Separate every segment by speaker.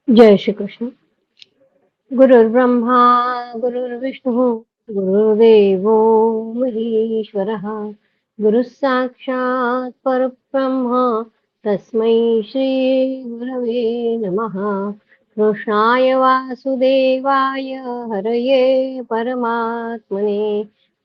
Speaker 1: जय श्री कृष्ण। गुरुर्ब्रह्मा गुरुर्विष्णुः गुरुर्देवो महेश्वरः गुरुः साक्षात् परब्रह्म तस्मै श्री गुरवे नमः। कृष्णाय वासुदेवाय हरये परमात्मने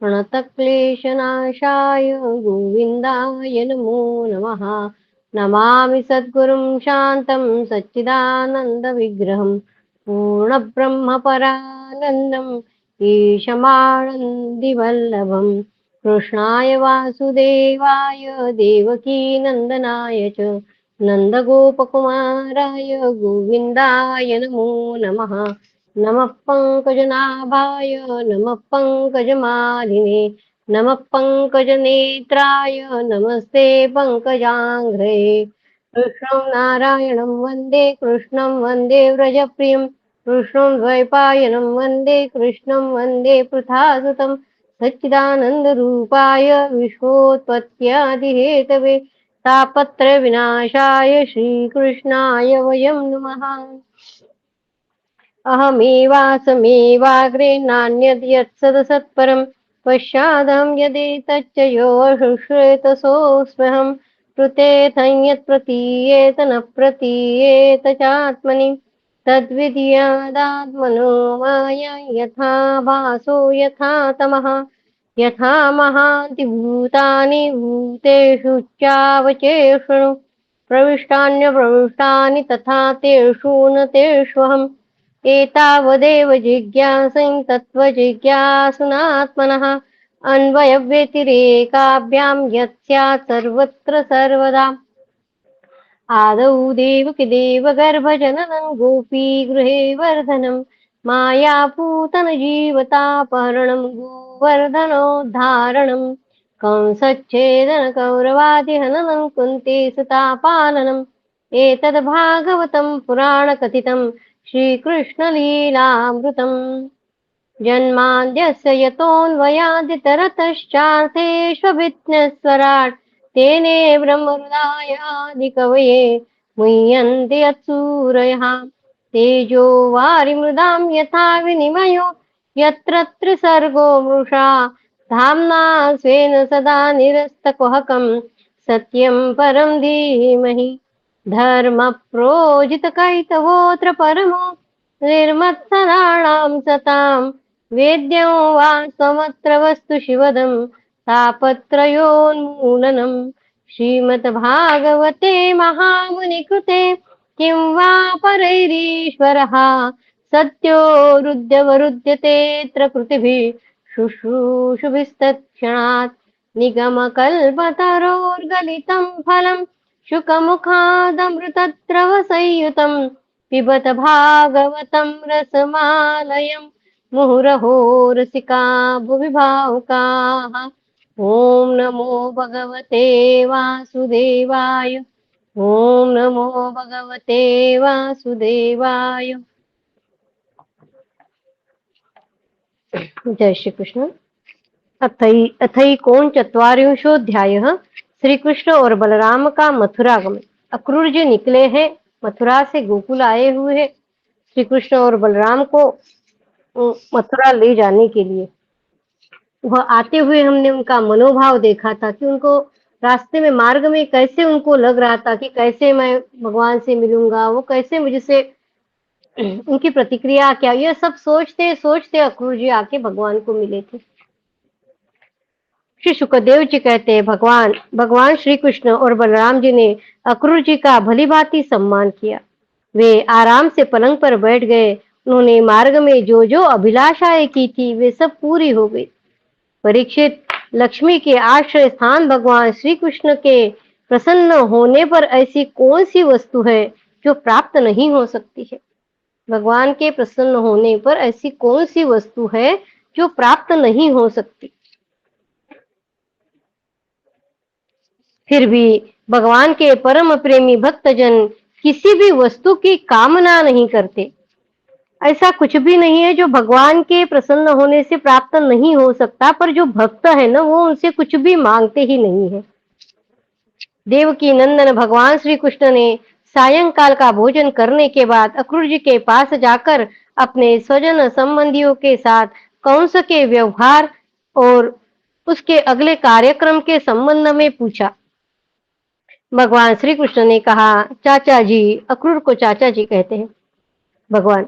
Speaker 1: प्रणतक्लेशनाशाय गोविन्दाय नमो नमः। नमामि सद्गुरुं शान्तं सच्चिदानन्दविग्रहम् पूर्णब्रह्मपरानन्दम् ईशमानन्दिवल्लभम् कृष्णाय वासुदेवाय देवकीनन्दनाय च नन्दगोपकुमाराय गोविन्दाय नमो नमः। नमः पङ्कजनाभाय नमः पङ्कजमालिने नमः पङ्कजनेत्राय नमस्ते पङ्कजाङ्घ्रे। कृष्णं नारायणं वन्दे कृष्णं वन्दे व्रजप्रियं कृष्णं द्वैपायनं वन्दे कृष्णं वन्दे पृथासुतं सच्चिदानन्दरूपाय विश्वोत्पत्त्यादिहेतवे तापत्रयविनाशाय श्रीकृष्णाय वयं नमः। अहमेवासमेवाग्रे नान्यद् यत्सदसत्परं पश्चादहं यदेतच्च यो शुश्रेतसोऽस्म्यहं कृतेऽथं यत् प्रतीयेत न प्रतीयेत चात्मनि तद्विद्यादात्मनो माया यथा भासो यथा तमः यथा महान्ति भूतानि भूतेषु चावचेषु प्रविष्टान्यप्रविष्टानि तथा तेषु न तेष्वहम् एतावदेव जिज्ञासं तत्त्वजिज्ञासुनात्मनः अन्वयव्यतिरेकाभ्यां यत् स्यात् सर्वत्र सर्वदा आदौ देवकी देवगर्भजननं गोपीगृहे वर्धनं मायापूतनजीवतापहरणं गोवर्धनोद्धारणं कंसच्छेदनकौरवादिहननं कुन्तीसुतापालनम् एतद्भागवतं पुराणकथितं श्रीकृष्णलीलामृतम्। जन्माद्यस्य यतोऽन्वयादितरतश्चार्थेष्वभिज्ञस्वराट् तेने ब्रह्महृदायादिकवये मुह्यन्ति यत्सूरयः तेजो वारिमृदां यथा विनिमयो यत्र त्रिसर्गो मृषा धाम्ना स्वेन सदा निरस्तकुहकं सत्यं परं धीमहि धर्मप्रोजितकैतवोऽत्र परमो निर्मत्सराणां सतां वेद्यं वास्तवमत्र वस्तु शिवदं तापत्रयोन्मूलनं श्रीमद्भागवते महामुनिकृते किं वा परैरीश्वरः सत्यो रुद्यवरुध्यतेऽत्र कृतिभिः शुश्रूषुभिस्तत्क्षणात् निगमकल्पतरोर्गलितं फलं शुकमुखादमृतद्रवसंयुतं पिबत भागवतं रसमालयं मुहुरहो रसिका भुवि भावुकाः। ॐ नमो भगवते वासुदेवाय ॐ नमो भगवते वासुदेवाय। जय श्री कृष्ण। अथैकोनचत्वारिंशोऽध्यायः। श्री कृष्ण और बलराम का मथुरागमन। अक्रूर जी निकले हैं, मथुरा से गोकुल आए हुए हैं श्री कृष्ण और बलराम को मथुरा ले जाने के लिए। वह आते हुए हमने उनका मनोभाव देखा था कि उनको रास्ते में मार्ग में कैसे उनको लग रहा था कि कैसे मैं भगवान से मिलूंगा, वो कैसे मुझसे उनकी प्रतिक्रिया क्या, ये सब सोचते सोचते अक्रूर जी आके भगवान को मिले थे। श्री सुखदेव जी कहते हैं भगवान भगवान श्री कृष्ण और बलराम जी ने अक्रूर जी का भली भांति सम्मान किया। वे आराम से पलंग पर बैठ गए। उन्होंने मार्ग में जो जो अभिलाषाएं की थी वे सब पूरी हो गई। परीक्षित, लक्ष्मी के आश्रय स्थान भगवान श्री कृष्ण के प्रसन्न होने पर ऐसी कौन सी वस्तु है जो प्राप्त नहीं हो सकती है। भगवान के प्रसन्न होने पर ऐसी कौन सी वस्तु है जो प्राप्त नहीं हो सकती। फिर भी भगवान के परम प्रेमी भक्तजन किसी भी वस्तु की कामना नहीं करते। ऐसा कुछ भी नहीं है जो भगवान के प्रसन्न होने से प्राप्त नहीं हो सकता, पर जो भक्त है ना वो उनसे कुछ भी मांगते ही नहीं है। देवकी नंदन भगवान श्री कृष्ण ने सायंकाल का भोजन करने के बाद अक्रूर जी के पास जाकर अपने स्वजन संबंधियों के साथ कंस के व्यवहार और उसके अगले कार्यक्रम के संबंध में पूछा। भगवान श्री कृष्ण ने कहा, चाचा जी, अक्रूर को चाचा जी कहते हैं भगवान,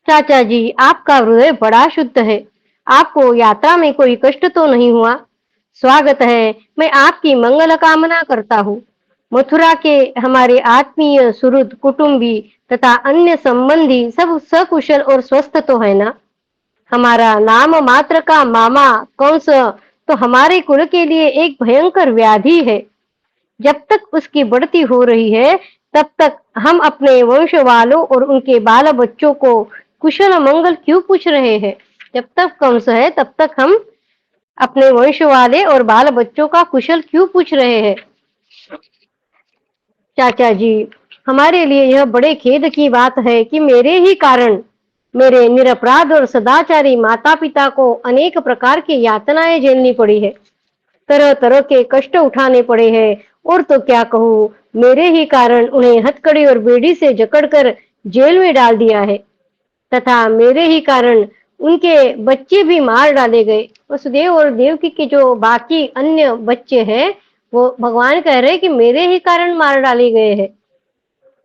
Speaker 1: चाचा जी, आपका हृदय बड़ा शुद्ध है। आपको यात्रा में कोई कष्ट तो नहीं हुआ? स्वागत है, मैं आपकी मंगल कामना करता हूँ। मथुरा के हमारे आत्मीय, सुहृद, कुटुंबी तथा अन्य संबंधी सब सकुशल और स्वस्थ तो है ना? हमारा नाम मात्र का मामा कंस तो हमारे कुल के लिए एक भयंकर व्याधि है। जब तक उसकी बढ़ती हो रही है, तब तक हम अपने वंश वालों और उनके बाल बच्चों को कुशल मंगल क्यों पूछ रहे हैं? जब तक कंस है, तब तक हम अपने वंश वाले और बाल बच्चों का कुशल क्यों पूछ रहे हैं? चाचा जी, हमारे लिए यह बड़े खेद की बात है कि मेरे ही कारण मेरे निरपराध और सदाचारी माता पिता को अनेक प्रकार की यातनाएं झेलनी पड़ी है, तरह तरह के कष्ट उठाने पड़े हैं, और तो क्या कहूँ, मेरे ही कारण उन्हें हथकड़ी और बेड़ी से जकड़कर जेल में डाल दिया है, तथा मेरे ही कारण उनके बच्चे भी मार डाले गए। वसुदेव और देवकी के जो बाकी अन्य बच्चे हैं, वो भगवान कह रहे हैं कि मेरे ही कारण मार डाले गए हैं।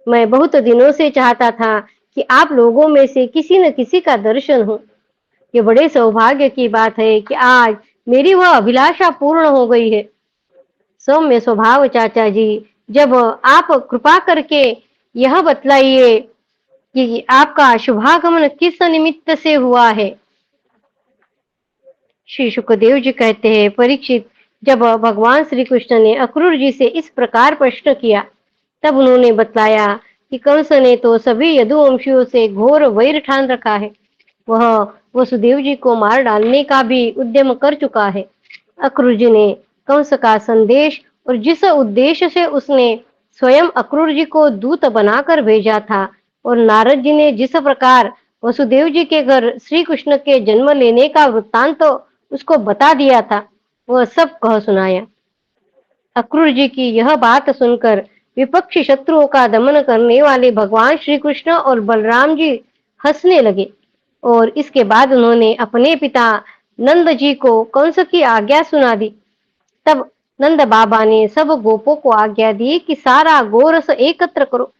Speaker 1: मैं बहुत दिनों से चाहता था कि आप लोगों में से किसी न किसी का दर्शन हो। ये बड़े सौभाग्य की बात है कि आज मेरी वह अभिलाषा पूर्ण हो गई है। सौम्य स्वभाव चाचा जी, जब आप कृपा करके यह बतलाइए कि आपका शुभागमन किस निमित्त से हुआ है? श्री सुखदेव जी कहते हैं, परीक्षित, जब भगवान श्री कृष्ण ने अक्रूर जी से इस प्रकार प्रश्न किया, तब उन्होंने बतलाया कि कंस ने तो सभी यदुवंशियों से घोर वैर ठान रखा है। वह वसुदेव जी को मार डालने का भी उद्यम कर चुका है। अक्रूर जी ने कंस का संदेश और जिस उद्देश्य से उसने स्वयं अक्रूर जी को दूत बनाकर भेजा था, और नारद जी ने जिस प्रकार वसुदेव जी के घर श्री कृष्ण के जन्म लेने का वृत्तांत तो उसको बता दिया था, वह सब कह सुनाया। अक्रूर जी की यह बात सुनकर विपक्षी शत्रुओं का दमन करने वाले भगवान श्री कृष्ण और बलराम जी हंसने लगे, और इसके बाद उन्होंने अपने पिता नंद जी को कंस की आज्ञा सुना दी। तब नंद बाबा ने सब गोपों को आज्ञा दी कि सारा गोरस एकत्र करो,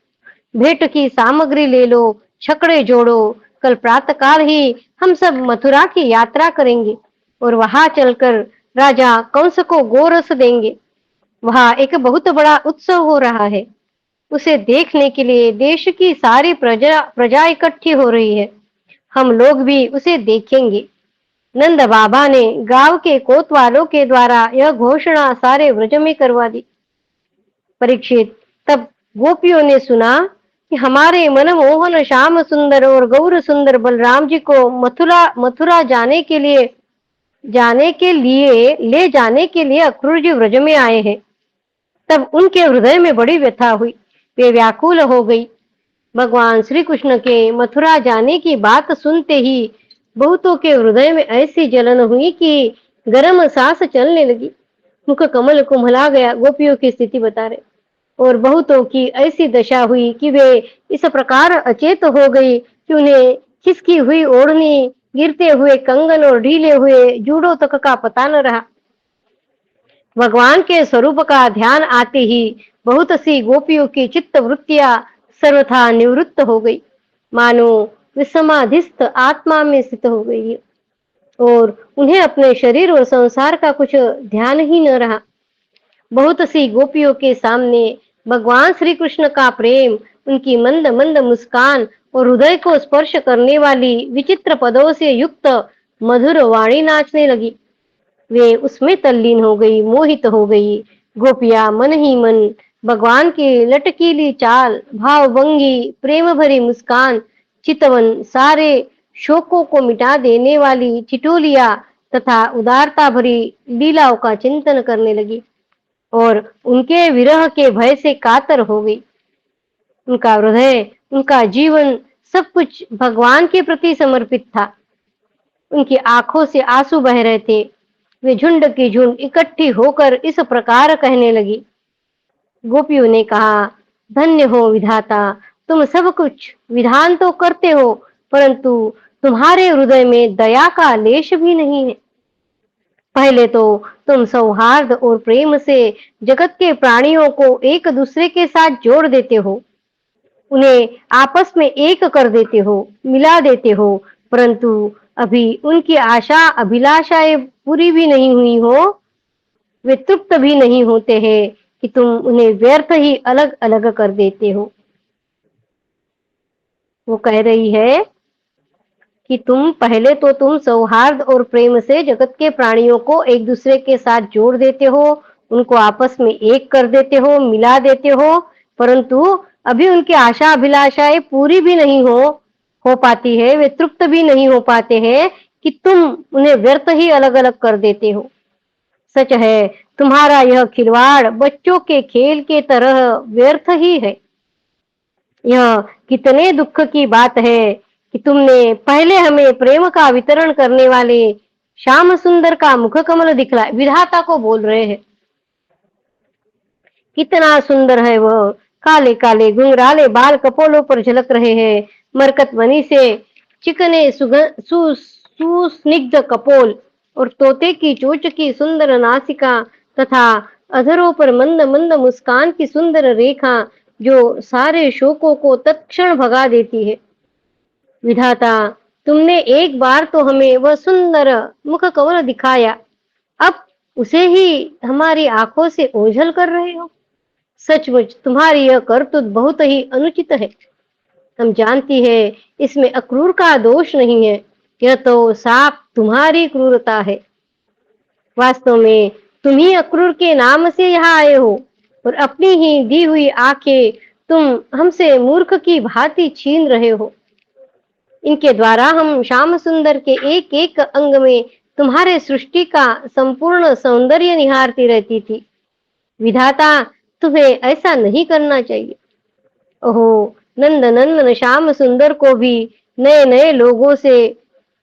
Speaker 1: भेंट की सामग्री ले लो, छकड़े जोड़ो। कल प्रातःकाल ही हम सब मथुरा की यात्रा करेंगे और वहां चलकर राजा कंस को गोरस देंगे। वहां एक बहुत बड़ा उत्सव हो रहा है। उसे देखने के लिए देश की सारी प्रजा प्रजा इकट्ठी हो रही है। हम लोग भी उसे देखेंगे। नंद बाबा ने गांव के कोतवालों के द्वारा यह घोषणा सारे व्रज में करवा दी। परीक्षित, तब गोपियों ने सुना कि हमारे मनमोहन श्याम सुंदर और गौर सुंदर बलराम जी को मथुरा मथुरा ले जाने के लिए अक्रूर जी व्रज में आए हैं। तब उनके हृदय में बड़ी व्यथा हुई, वे व्याकुल हो गई। भगवान श्री कृष्ण के मथुरा जाने की बात सुनते ही बहुतों के हृदय में ऐसी जलन हुई कि गर्म सांस चलने लगी, मुख कमल कुम्हला गया। गोपियों की स्थिति बता रहे, और बहुतों की ऐसी दशा हुई कि वे इस प्रकार अचेत हो गई कि उन्हें खिसकी हुई ओढ़नी, गिरते हुए कंगन और ढीले हुए जूड़ों तक का पता न रहा। भगवान के स्वरूप का ध्यान आते ही बहुत सी गोपियों की चित्त वृत्तियां सर्वथा निवृत्त हो गई, मानो विसमाधिस्थ आत्मा में स्थित हो गई है, और उन्हें अपने शरीर और संसार का कुछ ध्यान ही न रहा। बहुत सी गोपियों के सामने भगवान श्री कृष्ण का प्रेम, उनकी मंद मंद मुस्कान और हृदय को स्पर्श करने वाली विचित्र पदों से युक्त मधुर वाणी नाचने लगी। वे उसमें तल्लीन हो गई, मोहित हो गई। गोपियां मन ही मन भगवान की लटकीली चाल, भावभंगी, प्रेम भरी मुस्कान, चितवन, सारे शोकों को मिटा देने वाली ठिठोलिया तथा उदारता भरी लीलाओं का चिंतन करने लगी, और उनके विरह के भय से कातर हो गई। उनका हृदय, उनका जीवन, सब कुछ भगवान के प्रति समर्पित था। उनकी आंखों से आंसू बह रहे थे। वे झुंड की झुंड इकट्ठी होकर इस प्रकार कहने लगी। गोपियों ने कहा, धन्य हो विधाता, तुम सब कुछ विधान तो करते हो, परंतु तुम्हारे हृदय में दया का लेश भी नहीं है। पहले तो तुम सौहार्द और प्रेम से जगत के प्राणियों को एक दूसरे के साथ जोड़ देते हो, उन्हें आपस में एक कर देते हो, मिला देते हो, परंतु अभी उनकी आशा अभिलाषाएं पूरी भी नहीं हुई हो, वे तृप्त भी नहीं होते हैं कि तुम उन्हें व्यर्थ ही अलग अलग कर देते हो। वो कह रही है कि तुम सौहार्द और प्रेम से जगत के प्राणियों को एक दूसरे के साथ जोड़ देते हो, उनको आपस में एक कर देते हो, मिला देते हो, परंतु अभी उनकी आशा अभिलाषाएं पूरी भी नहीं हो पाती है, वे तृप्त भी नहीं हो पाते हैं कि तुम उन्हें व्यर्थ ही अलग अलग कर देते हो। सच है, तुम्हारा यह खिलवाड़ बच्चों के खेल के तरह व्यर्थ ही है। यह कितने दुख की बात है कि तुमने पहले हमें प्रेम का वितरण करने वाले श्याम सुंदर का मुख कमल दिखलाया। विधाता को बोल रहे हैं, कितना सुंदर है वह, काले काले घुंघराले बाल कपोलों पर झलक रहे हैं, मरकत बनी से चिकने सुस्निग्ध कपोल और तोते की चोंच की सुंदर नासिका तथा अधरों पर मंद मंद मुस्कान की सुंदर रेखा जो सारे शोकों को तत्क्षण भगा देती है। विधाता, तुमने एक बार तो हमें वह सुंदर मुख कमल दिखाया, अब उसे ही हमारी आंखों से ओझल कर रहे हो। सचमुच तुम्हारी यह करतूत बहुत ही अनुचित है। हम जानती है इसमें अक्रूर का दोष नहीं है, यह तो साफ तुम्हारी क्रूरता है। वास्तव में तुम ही अक्रूर के नाम से यहाँ आए हो और अपनी ही दी हुई आंखें तुम हमसे मूर्ख की भांति छीन रहे हो। इनके द्वारा हम श्याम सुंदर के एक एक अंग में तुम्हारे सृष्टि का संपूर्ण सौंदर्य निहारती रहती थी। विधाता, तुम्हें ऐसा नहीं करना चाहिए। ओहो, नंद नंदन श्याम सुंदर को भी नए नए लोगों से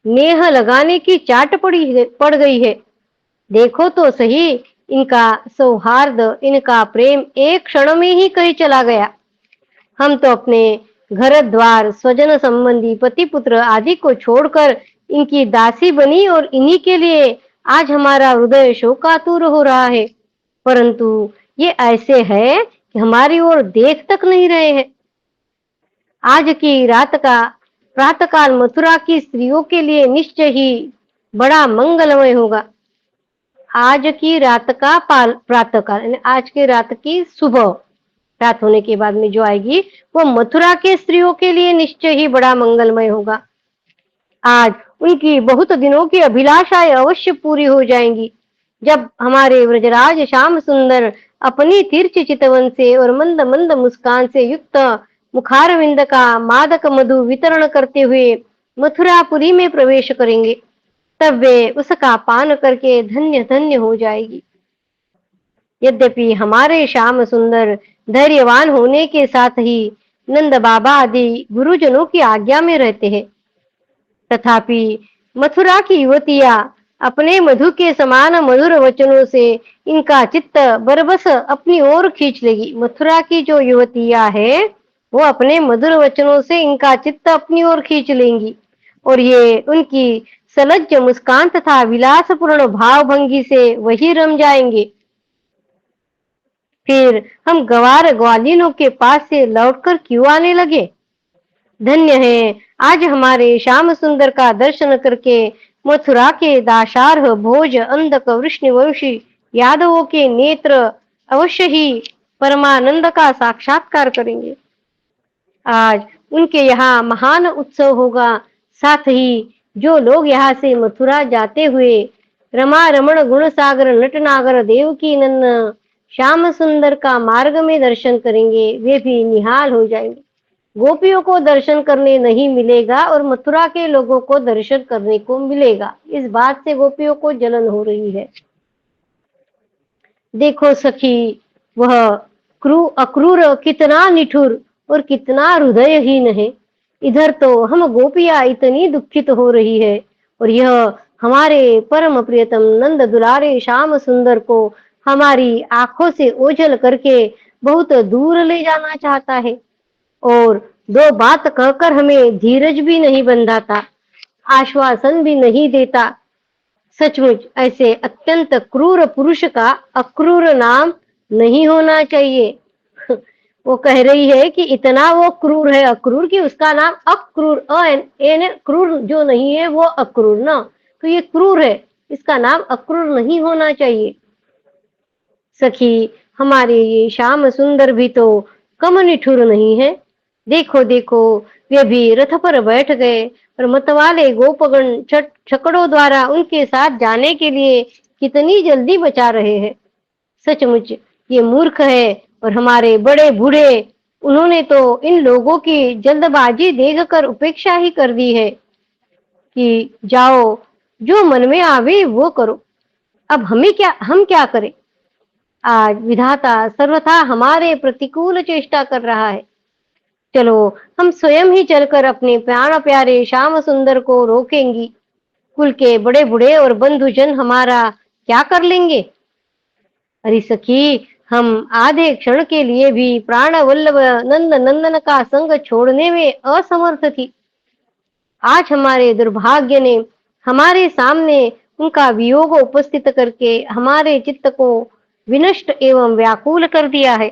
Speaker 1: नेह लगाने की चाट पड़ गई है। देखो तो सही, इनका सौहार्द, इनका प्रेम एक क्षण में ही कहीं चला गया। हम तो अपने घर द्वार, स्वजन संबंधी, पति पुत्र आदि को छोड़कर इनकी दासी बनी और इन्हीं के लिए आज हमारा हृदय शोकातुर हो रहा है, परंतु ये ऐसे है कि हमारी ओर देख तक नहीं रहे हैं। आज की रात का प्रातःकाल मथुरा की स्त्रियों के लिए निश्चय ही बड़ा मंगलमय होगा। आज की रात का प्रातःकाल, आज की रात की सुबह, रात होने के बाद में जो आएगी वो मथुरा के स्त्रियों के लिए निश्चय ही बड़ा मंगलमय होगा। आज उनकी बहुत दिनों की अभिलाषाएं अवश्य पूरी हो जाएंगी, जब हमारे व्रजराज श्याम सुंदर अपनी तिरछी चितवन से और मंद मंद मुस्कान से युक्त मुखारविंद का मादक मधु वितरण करते हुए मथुरापुरी में प्रवेश करेंगे, तब वे उसका पान करके धन्य धन्य हो जाएगी। यद्यपि हमारे श्याम सुंदर धैर्यवान होने के साथ ही नंद बाबा आदि गुरुजनों की आज्ञा में रहते हैं, तथापि मथुरा की युवतियां अपने मधु के समान मधुर वचनों से इनका चित्त बरबस अपनी ओर खींच लेगी। मथुरा की जो युवतियां है वो अपने मधुर वचनों से इनका चित्त अपनी ओर खींच लेंगी और ये उनकी सलज्ज मुस्कान तथा विलासपूर्ण भाव भंगी से वही रम जाएंगे। फिर हम गवार ग्वालिनों के पास से लौटकर क्यों आने लगे? धन्य है आज हमारे श्याम सुंदर का दर्शन करके मथुरा के दाशार्ह भोज अंधक वृष्णिवंशी यादवों के नेत्र अवश्य ही परमानंद का साक्षात्कार करेंगे। आज उनके यहाँ महान उत्सव होगा। साथ ही जो लोग यहाँ से मथुरा जाते हुए रमा रमण गुण सागर नटनागर देवकी नंदन श्याम सुंदर का मार्ग में दर्शन करेंगे, वे भी निहाल हो जाएंगे। गोपियों को दर्शन करने नहीं मिलेगा और मथुरा के लोगों को दर्शन करने को मिलेगा, इस बात से गोपियों को जलन हो रही है। देखो सखी, वह अक्रूर कितना निठुर और कितना हृदयहीन है। इधर तो हम गोपियां इतनी दुखित हो रही है और यह हमारे परम प्रियतम नंद दुलारे श्याम सुंदर को हमारी आंखों से ओझल करके बहुत दूर ले जाना चाहता है और दो बात कहकर हमें धीरज भी नहीं बंधाता, आश्वासन भी नहीं देता। सचमुच ऐसे अत्यंत क्रूर पुरुष का अक्रूर नाम नहीं होना चाहिए। वो कह रही है कि इतना वो क्रूर है, अक्रूर, कि उसका नाम अक्रूर, क्रूर जो नहीं है वो अक्रूर ना, तो ये क्रूर है, इसका नाम अक्रूर नहीं होना चाहिए। सखी, हमारे ये श्याम सुंदर भी तो कम निठुर नहीं है। देखो देखो, वे भी रथ पर बैठ गए और मतवाले गोपगण छकड़ों द्वारा उनके साथ जाने के लिए कितनी जल्दी बचा रहे हैं। सचमुच ये मूर्ख है, और हमारे बड़े बूढ़े, उन्होंने तो इन लोगों की जल्दबाजी देखकर उपेक्षा ही कर दी है कि जाओ, जो मन में आवे वो करो, अब हम क्या करें। आज विधाता सर्वथा हमारे प्रतिकूल चेष्टा कर रहा है। चलो, हम स्वयं ही चलकर अपने प्राण प्यारे श्याम सुंदर को रोकेंगी। कुल के बड़े बूढ़े और बंधुजन हमारा क्या कर लेंगे। अरे सखी, हम आधे क्षण के लिए भी प्राण वल्लभ नंद नंदन का संग छोड़ने में असमर्थ थी। आज हमारे दुर्भाग्य ने हमारे सामने उनका वियोग उपस्थित करके हमारे चित्त को विनष्ट एवं व्याकुल कर दिया है।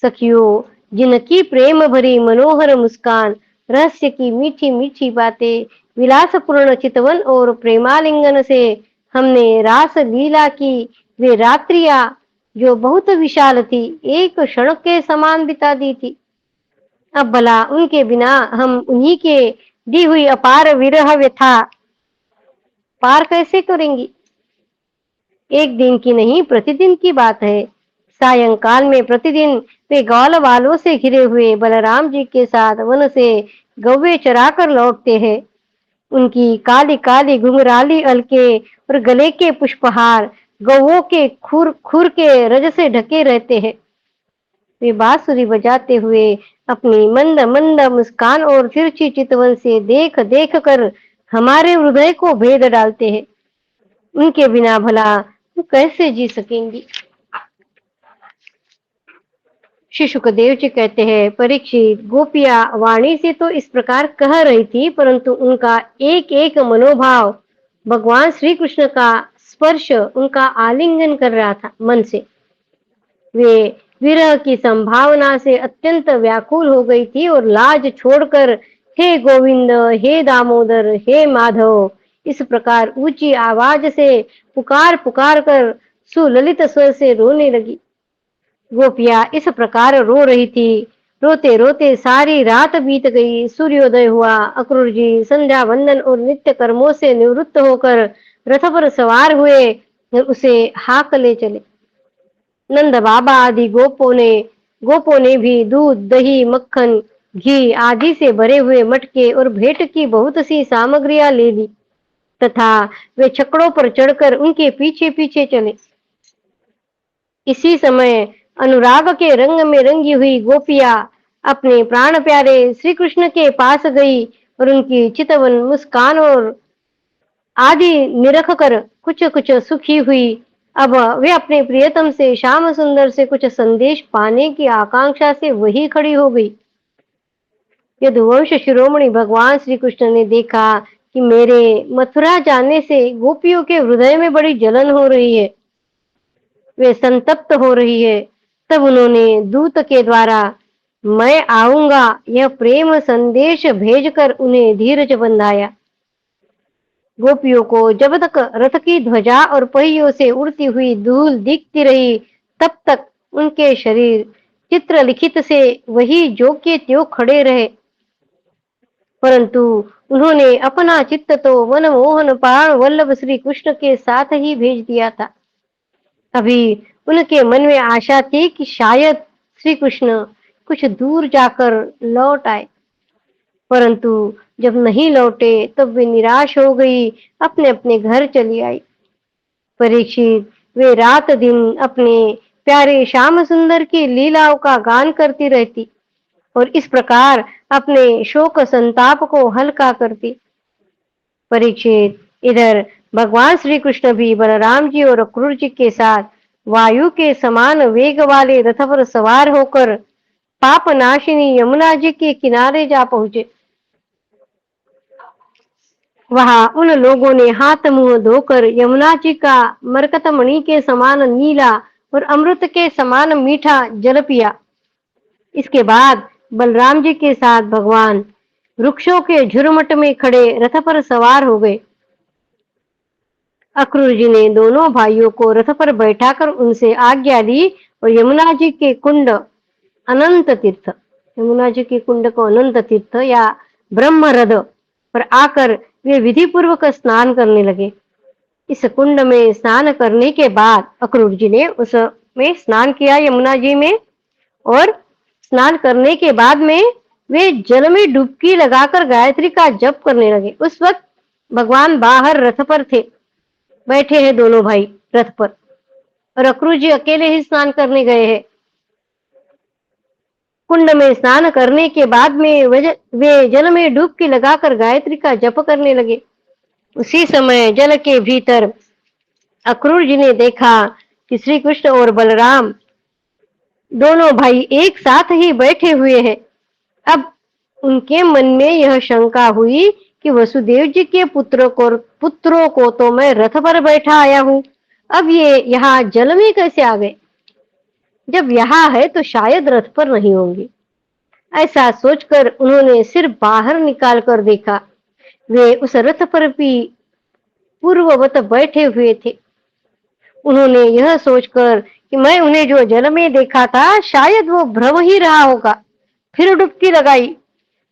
Speaker 1: सखियों, जिनकी प्रेम भरी मनोहर मुस्कान, रहस्य की मीठी मीठी बातें, विलासपूर्ण चितवन और प्रेमालिंगन से हमने रास लीला की वे रात्रियां, जो बहुत विशाल थी, एक क्षण के समान बिता दी थी। अब भला उनके बिना हम उन्हीं के दी हुई अपार विरह व्यथा पार कैसे करेंगी। एक दिन की नहीं, प्रतिदिन की बात है। सायंकाल में प्रतिदिन वे ग्वाल वालों से घिरे हुए बलराम जी के साथ वन से गौवे चरा कर लौटते हैं। उनकी काली काली घुंघराली अलके और गले के पुष्पहार गौओं के खुर खुर के रज से ढके रहते हैं। वे बांसुरी बजाते हुए अपनी मंद मंद मुस्कान और तिरछी चितवन से देख देख कर हमारे हृदय को भेद डालते हैं। उनके बिना भला वो कैसे जी सकेंगी। श्री सुखदेव जी कहते हैं, परीक्षित, गोपियां वाणी से तो इस प्रकार कह रही थी, परंतु उनका एक एक मनोभाव भगवान श्री कृष्ण का स्पर्श, उनका आलिंगन कर रहा था मन से। वे विरह की संभावना से अत्यंत व्याकुल हो गई थी और लाज छोड़कर हे गोविंद, हे दामोदर, हे माधव, इस प्रकार ऊंची आवाज से पुकार पुकार कर सुललित स्वर से रोने लगी। गोपियां इस प्रकार रो रही थी। रोते रोते सारी रात बीत गई। सूर्योदय हुआ। अक्रूर जी संध्या वंदन और नित्य कर्मों से निवृत्त होकर रथ पर सवार हुए और उसे हाक ले चले। नंद बाबा आदि गोपों ने भी दूध, दही, मक्खन, घी आदि से भरे हुए मटके और भेंट की बहुत सी सामग्रियां ले ली तथा वे छकड़ों पर चढ़कर उनके पीछे पीछे चले। इसी समय अनुराग के रंग में रंगी हुई गोपियां अपने प्राण प्यारे श्री कृष्ण के पास गई और उनकी चितवन मुस्कान और आदि निरख कर कुछ कुछ सुखी हुई। अब वे अपने प्रियतम से, श्याम सुंदर से कुछ संदेश पाने की आकांक्षा से वही खड़ी हो गई। यदुवंश शिरोमणि भगवान श्री कृष्ण ने देखा कि मेरे मथुरा जाने से गोपियों के हृदय में बड़ी जलन हो रही है, वे संतप्त हो रही है, तब उन्होंने दूत के द्वारा मैं आऊंगा यह प्रेम संदेश भेजकर उन्हें धीरज बंधाया। गोपियों को जब तक रथ की ध्वजा और पहियों से उड़ती हुई धूल दिखती रही, तब तक उनके शरीर चित्र लिखित से वही जो के त्यों खड़े रहे, परंतु उन्होंने अपना चित्त तो मनमोहन प्राण वल्लभ श्री कृष्ण के साथ ही भेज दिया था। अभी उनके मन में आशा थी कि शायद श्री कृष्ण कुछ दूर जाकर लौट आए, परंतु जब नहीं लौटे तब वे निराश हो गई, अपने अपने घर चली आई। परीक्षित, वे रात दिन अपने प्यारे श्याम सुंदर की लीलाओं का गान करती रहती और इस प्रकार अपने शोक संताप को हल्का करती। परीक्षित, इधर भगवान श्री कृष्ण भी बलराम जी और अक्रूर जी के साथ वायु के समान वेग वाले रथ पर सवार होकर पाप नाशिनी यमुना जी के किनारे जा पहुंचे। वहां उन लोगों ने हाथ मुंह धोकर यमुना जी का मरकतमणि के समान नीला और अमृत के समान मीठा जल पिया। इसके बाद बलराम जी के साथ भगवान वृक्षों के झुरमुट में खड़े रथ पर सवार हो गए। अक्रूर जी ने दोनों भाइयों को रथ पर बैठाकर उनसे आज्ञा ली और यमुना जी के कुंड अनंत तीर्थ, यमुना जी के कुंड को अनंत तीर्थ या ब्रह्मरथ पर आकर वे विधि पूर्वक स्नान करने लगे। इस कुंड में स्नान करने के बाद अक्रूर जी ने उसमें स्नान किया यमुना जी में, और स्नान करने के बाद में वे जल में डुबकी लगाकर गायत्री का जप करने लगे। उस वक्त भगवान बाहर रथ पर थे, बैठे हैं दोनों भाई रथ पर, और अक्रूर जी अकेले ही स्नान करने गए हैं। कुंड में स्नान करने के बाद में वे जल में डुबकी लगाकर गायत्री का जप करने लगे। उसी समय जल के भीतर अक्रूर जी ने देखा कि श्री कृष्ण और बलराम दोनों भाई एक साथ ही बैठे हुए हैं। अब उनके मन में यह शंका हुई कि वसुदेव जी के पुत्रों को तो मैं रथ पर बैठा आया हूं, अब ये यहाँ जल में कैसे आ गए? जब यहाँ है तो शायद रथ पर नहीं होंगे। ऐसा सोचकर उन्होंने सिर बाहर निकाल कर देखा, वे उस रथ पर भी पूर्ववत बैठे हुए थे। उन्होंने यह सोचकर कि मैं उन्हें जो जल में देखा था शायद वो भ्रम ही रहा होगा, फिर डुबकी लगाई,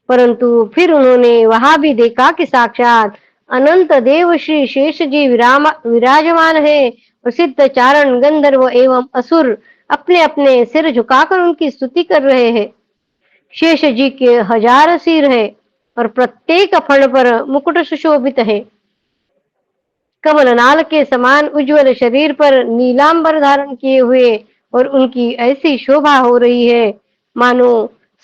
Speaker 1: परंतु फिर उन्होंने वहां भी देखा कि साक्षात अनंत देव श्री शेष जी विराजमान है, और सिद्ध चारण गंधर्व एवं असुर अपने अपने सिर झुकाकर उनकी स्तुति कर रहे हैं। शेष जी के 1000 सिर है और प्रत्येक फण पर मुकुट सुशोभित है। कमलनाल के समान उज्जवल शरीर पर नीलांबर धारण किए हुए और उनकी ऐसी शोभा हो रही है मानो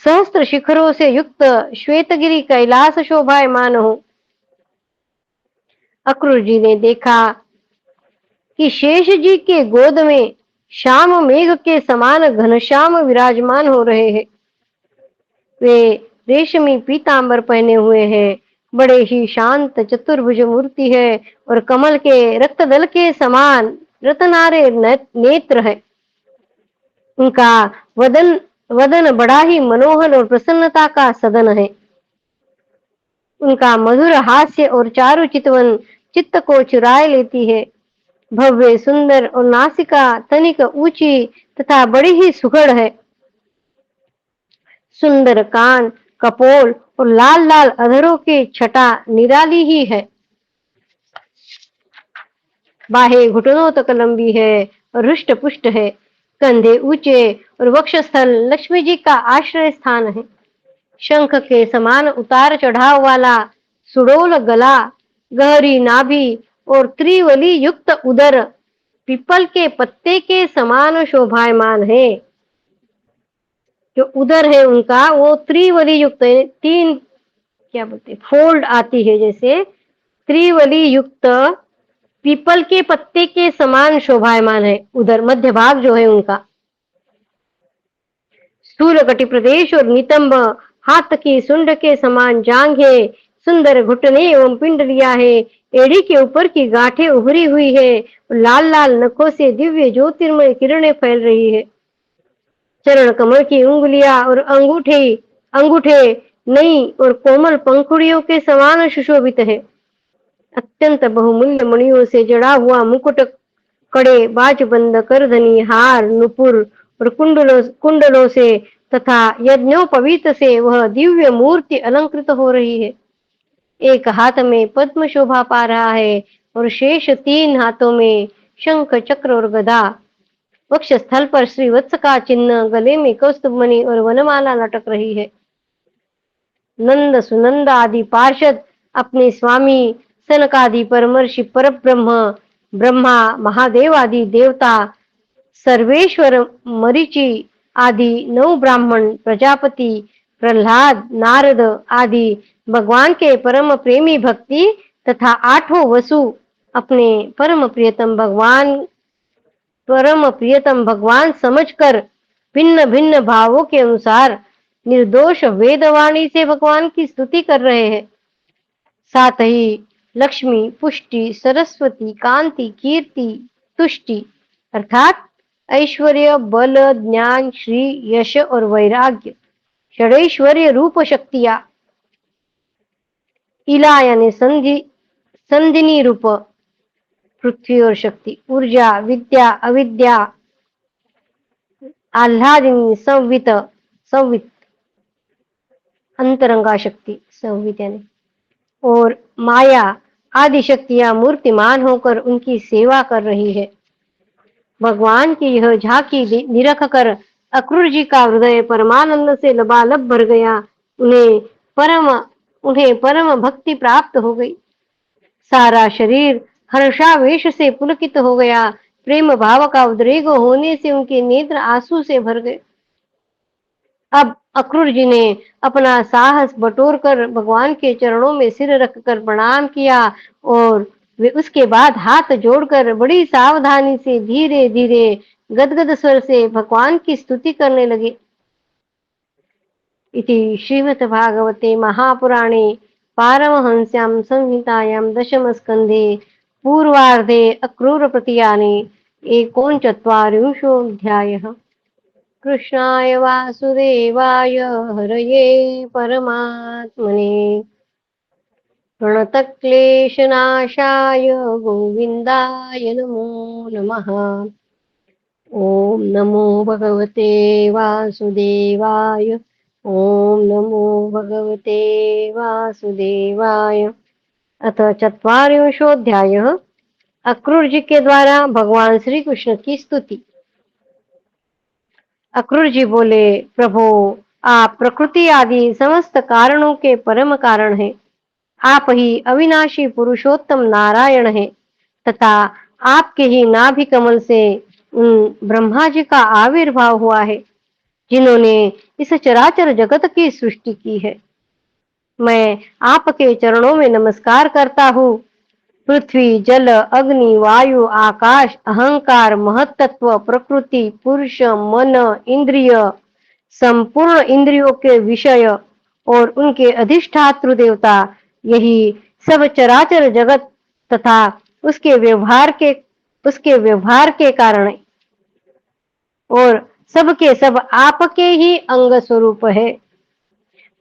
Speaker 1: सहस्त्र शिखरों से युक्त श्वेतगिरी कैलाश शोभायमान हो। अक्रूर जी ने देखा कि शेष जी के गोद में श्याम मेघ के समान घनश्याम विराजमान हो रहे हैं। वे रेशमी पीतांबर पहने हुए हैं, बड़े ही शांत चतुर्भुज मूर्ति है और कमल के रक्तदल के समान रत्नारे नेत्र है। उनका वदन वदन बड़ा ही मनोहर और प्रसन्नता का सदन है। उनका मधुर हास्य और चारु चितवन चित्त को चुराए लेती है। भव्य सुंदर और नासिका तनिक ऊंची तथा बड़ी ही सुघड़ है। सुंदर कान, कपोल और लाल लाल अधरों की छटा निराली ही है। बाहें घुटनों तक लंबी है और हृष्ट पुष्ट है। कंधे ऊंचे और वक्षस्थल लक्ष्मी जी का आश्रय स्थान है। शंख के समान उतार चढ़ाव वाला सुडोल गला, गहरी नाभि और त्रिवली युक्त उदर पीपल के पत्ते के समान शोभायमान है। जो उदर है उनका वो त्रिवली युक्त है, 3 क्या बोलते फोल्ड आती है, जैसे त्रिवली युक्त पीपल के पत्ते के समान शोभायमान है। उधर मध्य भाग जो है उनका स्थूल कटि प्रदेश और नितंब, हाथ की सुंड के समान जांघें, सुंदर घुटने एवं पिंडलियां है। एड़ी के ऊपर की गांठें उभरी हुई है और लाल लाल नखों से दिव्य ज्योतिर्मय किरणें फैल रही है। चरण कमल की उंगलियां और अंगूठे नई और कोमल पंखुड़ियों के समान सुशोभित है। अत्यंत बहुमूल्य मणियों से जड़ा हुआ मुकुट, कड़े, बाजबंद, करधनी, हार, नुपुर और कुंडलों से तथा यज्ञोपवीत से वह दिव्य मूर्ति अलंकृत हो रही है। एक हाथ में पद्म शोभा पा रहा है और शेष 3 हाथों में शंख, चक्र और गदा। वक्षस्थल पर श्रीवत्स का चिन्ह, गले में कौस्तुभमणि और वनमाला लटक रही है। नंद सुनंद आदि पार्षद अपने स्वामी सनकादि परमर्षि परब्रह्म, ब्रह्मा, महादेव आदि देवता, सर्वेश्वर, मरीचि आदि 9 ब्राह्मण, प्रजापति, प्रहलाद, नारद आदि भगवान के परम प्रेमी भक्ति तथा 8 वसु अपने परम प्रियतम भगवान परम प्रियतम भगवान समझकर भिन्न भिन्न भावों के अनुसार निर्दोष वेदवाणी से भगवान की स्तुति कर रहे हैं। साथ ही लक्ष्मी, पुष्टि, सरस्वती, कांति, कीर्ति, तुष्टि अर्थात ऐश्वर्य, बल, ज्ञान, श्री, यश और वैराग्य, षडैश्वर्य रूप शक्तियां, इला यानी संधिनी रूप पृथ्वी और शक्ति, ऊर्जा, विद्या, अविद्या, आह्लादिनी, संवित अंतरंगा शक्ति, संवित यानी, और माया आदि शक्तियां मूर्तिमान होकर उनकी सेवा कर रही है। भगवान की यह झांकी निरख कर अक्रूर जी का हृदय परमानंद से लबालब भर गया। उन्हें परम भक्ति प्राप्त हो गई। सारा शरीर हर्षावेश से पुलकित हो गया। प्रेम भाव का उद्रेक होने से उनके नेत्र आंसू से भर गए। अब अक्रूर जी ने अपना साहस बटोर कर भगवान के चरणों में सिर रखकर प्रणाम किया और वे उसके बाद हाथ जोड़कर बड़ी सावधानी से धीरे धीरे गदगद स्वर से भगवान की स्तुति करने लगे। इति श्रीमद्भागवते महापुराणे पारमहंस्यां संहितायां दशमस्कन्धे पूर्वार्धे अक्रूरप्रतियाने एकोनचत्वारिंशोऽध्यायः। कृष्णाय वासुदेवाय हरये परमात्मने प्रणतक्लेशनाशाय गोविन्दाय नमो नमः। ॐ नमो भगवते वासुदेवाय। ॐ नमो भगवते वासुदेवाय। अथ चत्वारिंशोऽध्यायः। अक्रूर जी के द्वारा भगवान श्री कृष्ण की स्तुति। अक्रूर जी बोले, प्रभु आप प्रकृति आदि समस्त कारणों के परम कारण हैं। आप ही अविनाशी पुरुषोत्तम नारायण हैं तथा आपके ही नाभि कमल से उन ब्रह्मा जी का आविर्भाव हुआ है जिन्होंने इस चराचर जगत की सृष्टि की है। मैं आपके चरणों में नमस्कार करता हूँ। पृथ्वी, जल, अग्नि, वायु, आकाश, अहंकार, महत्त्व, प्रकृति, पुरुष, मन, इंद्रिय, संपूर्ण इंद्रियों के विषय और उनके अधिष्ठातृ देवता, यही सब चराचर जगत तथा उसके व्यवहार के कारण और सबके सब आपके ही अंग स्वरूप है।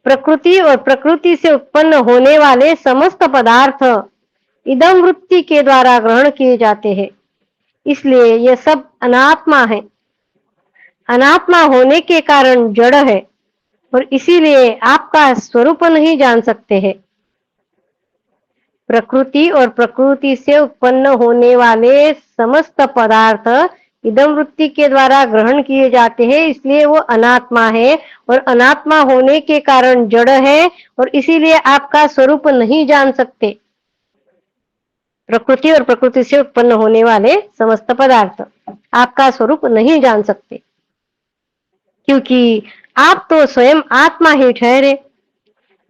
Speaker 1: प्रकृति और प्रकृति से उत्पन्न होने वाले समस्त पदार्थ इदम वृत्ति के द्वारा ग्रहण किए जाते हैं, इसलिए यह सब अनात्मा है। अनात्मा होने के कारण जड़ है और इसीलिए आपका स्वरूप नहीं जान सकते हैं। प्रकृति और प्रकृति से उत्पन्न होने वाले समस्त पदार्थ इदम वृत्ति के द्वारा ग्रहण किए जाते हैं, इसलिए वो अनात्मा है और अनात्मा होने के कारण जड़ है और इसीलिए आपका स्वरूप नहीं जान सकते। प्रकृति और प्रकृति से उत्पन्न होने वाले समस्त पदार्थ आपका स्वरूप नहीं जान सकते, क्योंकि आप तो स्वयं आत्मा ही ठहरे।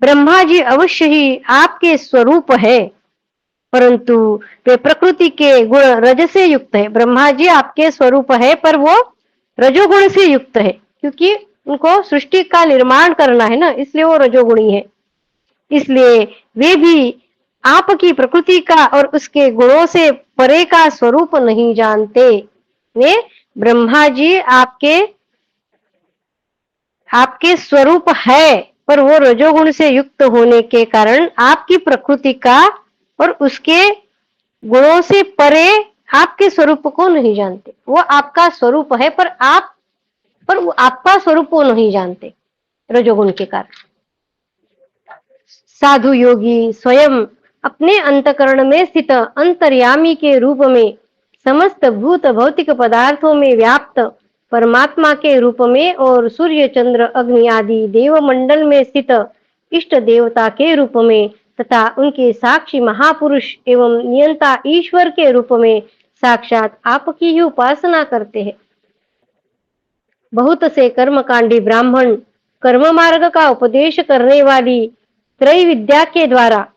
Speaker 1: ब्रह्मा जी अवश्य ही आपके स्वरूप है, परंतु वे प्रकृति के गुण रज से युक्त है। ब्रह्मा जी आपके स्वरूप है पर वो रजोगुण से युक्त है, क्योंकि उनको सृष्टि का निर्माण करना है ना, इसलिए वो रजोगुणी है। इसलिए वे भी आपकी प्रकृति का और उसके गुणों से परे का स्वरूप नहीं जानते। वे ब्रह्मा जी आपके स्वरूप है, पर वो रजोगुण से युक्त होने के कारण आपकी प्रकृति का और उसके गुणों से परे आपके स्वरूप को नहीं जानते। वो आपका स्वरूप है पर वो आपका स्वरूप वो नहीं जानते रजोगुण के कारण। साधु योगी स्वयं अपने अंतकरण में स्थित अंतर्यामी के रूप में समस्त भूत भौतिक पदार्थों में व्याप्त परमात्मा के रूप में और सूर्य, चंद्र, अग्नि आदि देवमंडल में स्थित इष्ट देवता के रूप में तथा उनके साक्षी महापुरुष एवं नियंता ईश्वर के रूप में साक्षात आपकी ही उपासना करते हैं। बहुत से कर्मकांडी ब्राह्मण कर्म मार्ग का उपदेश करने वाली त्रय विद्या के द्वारा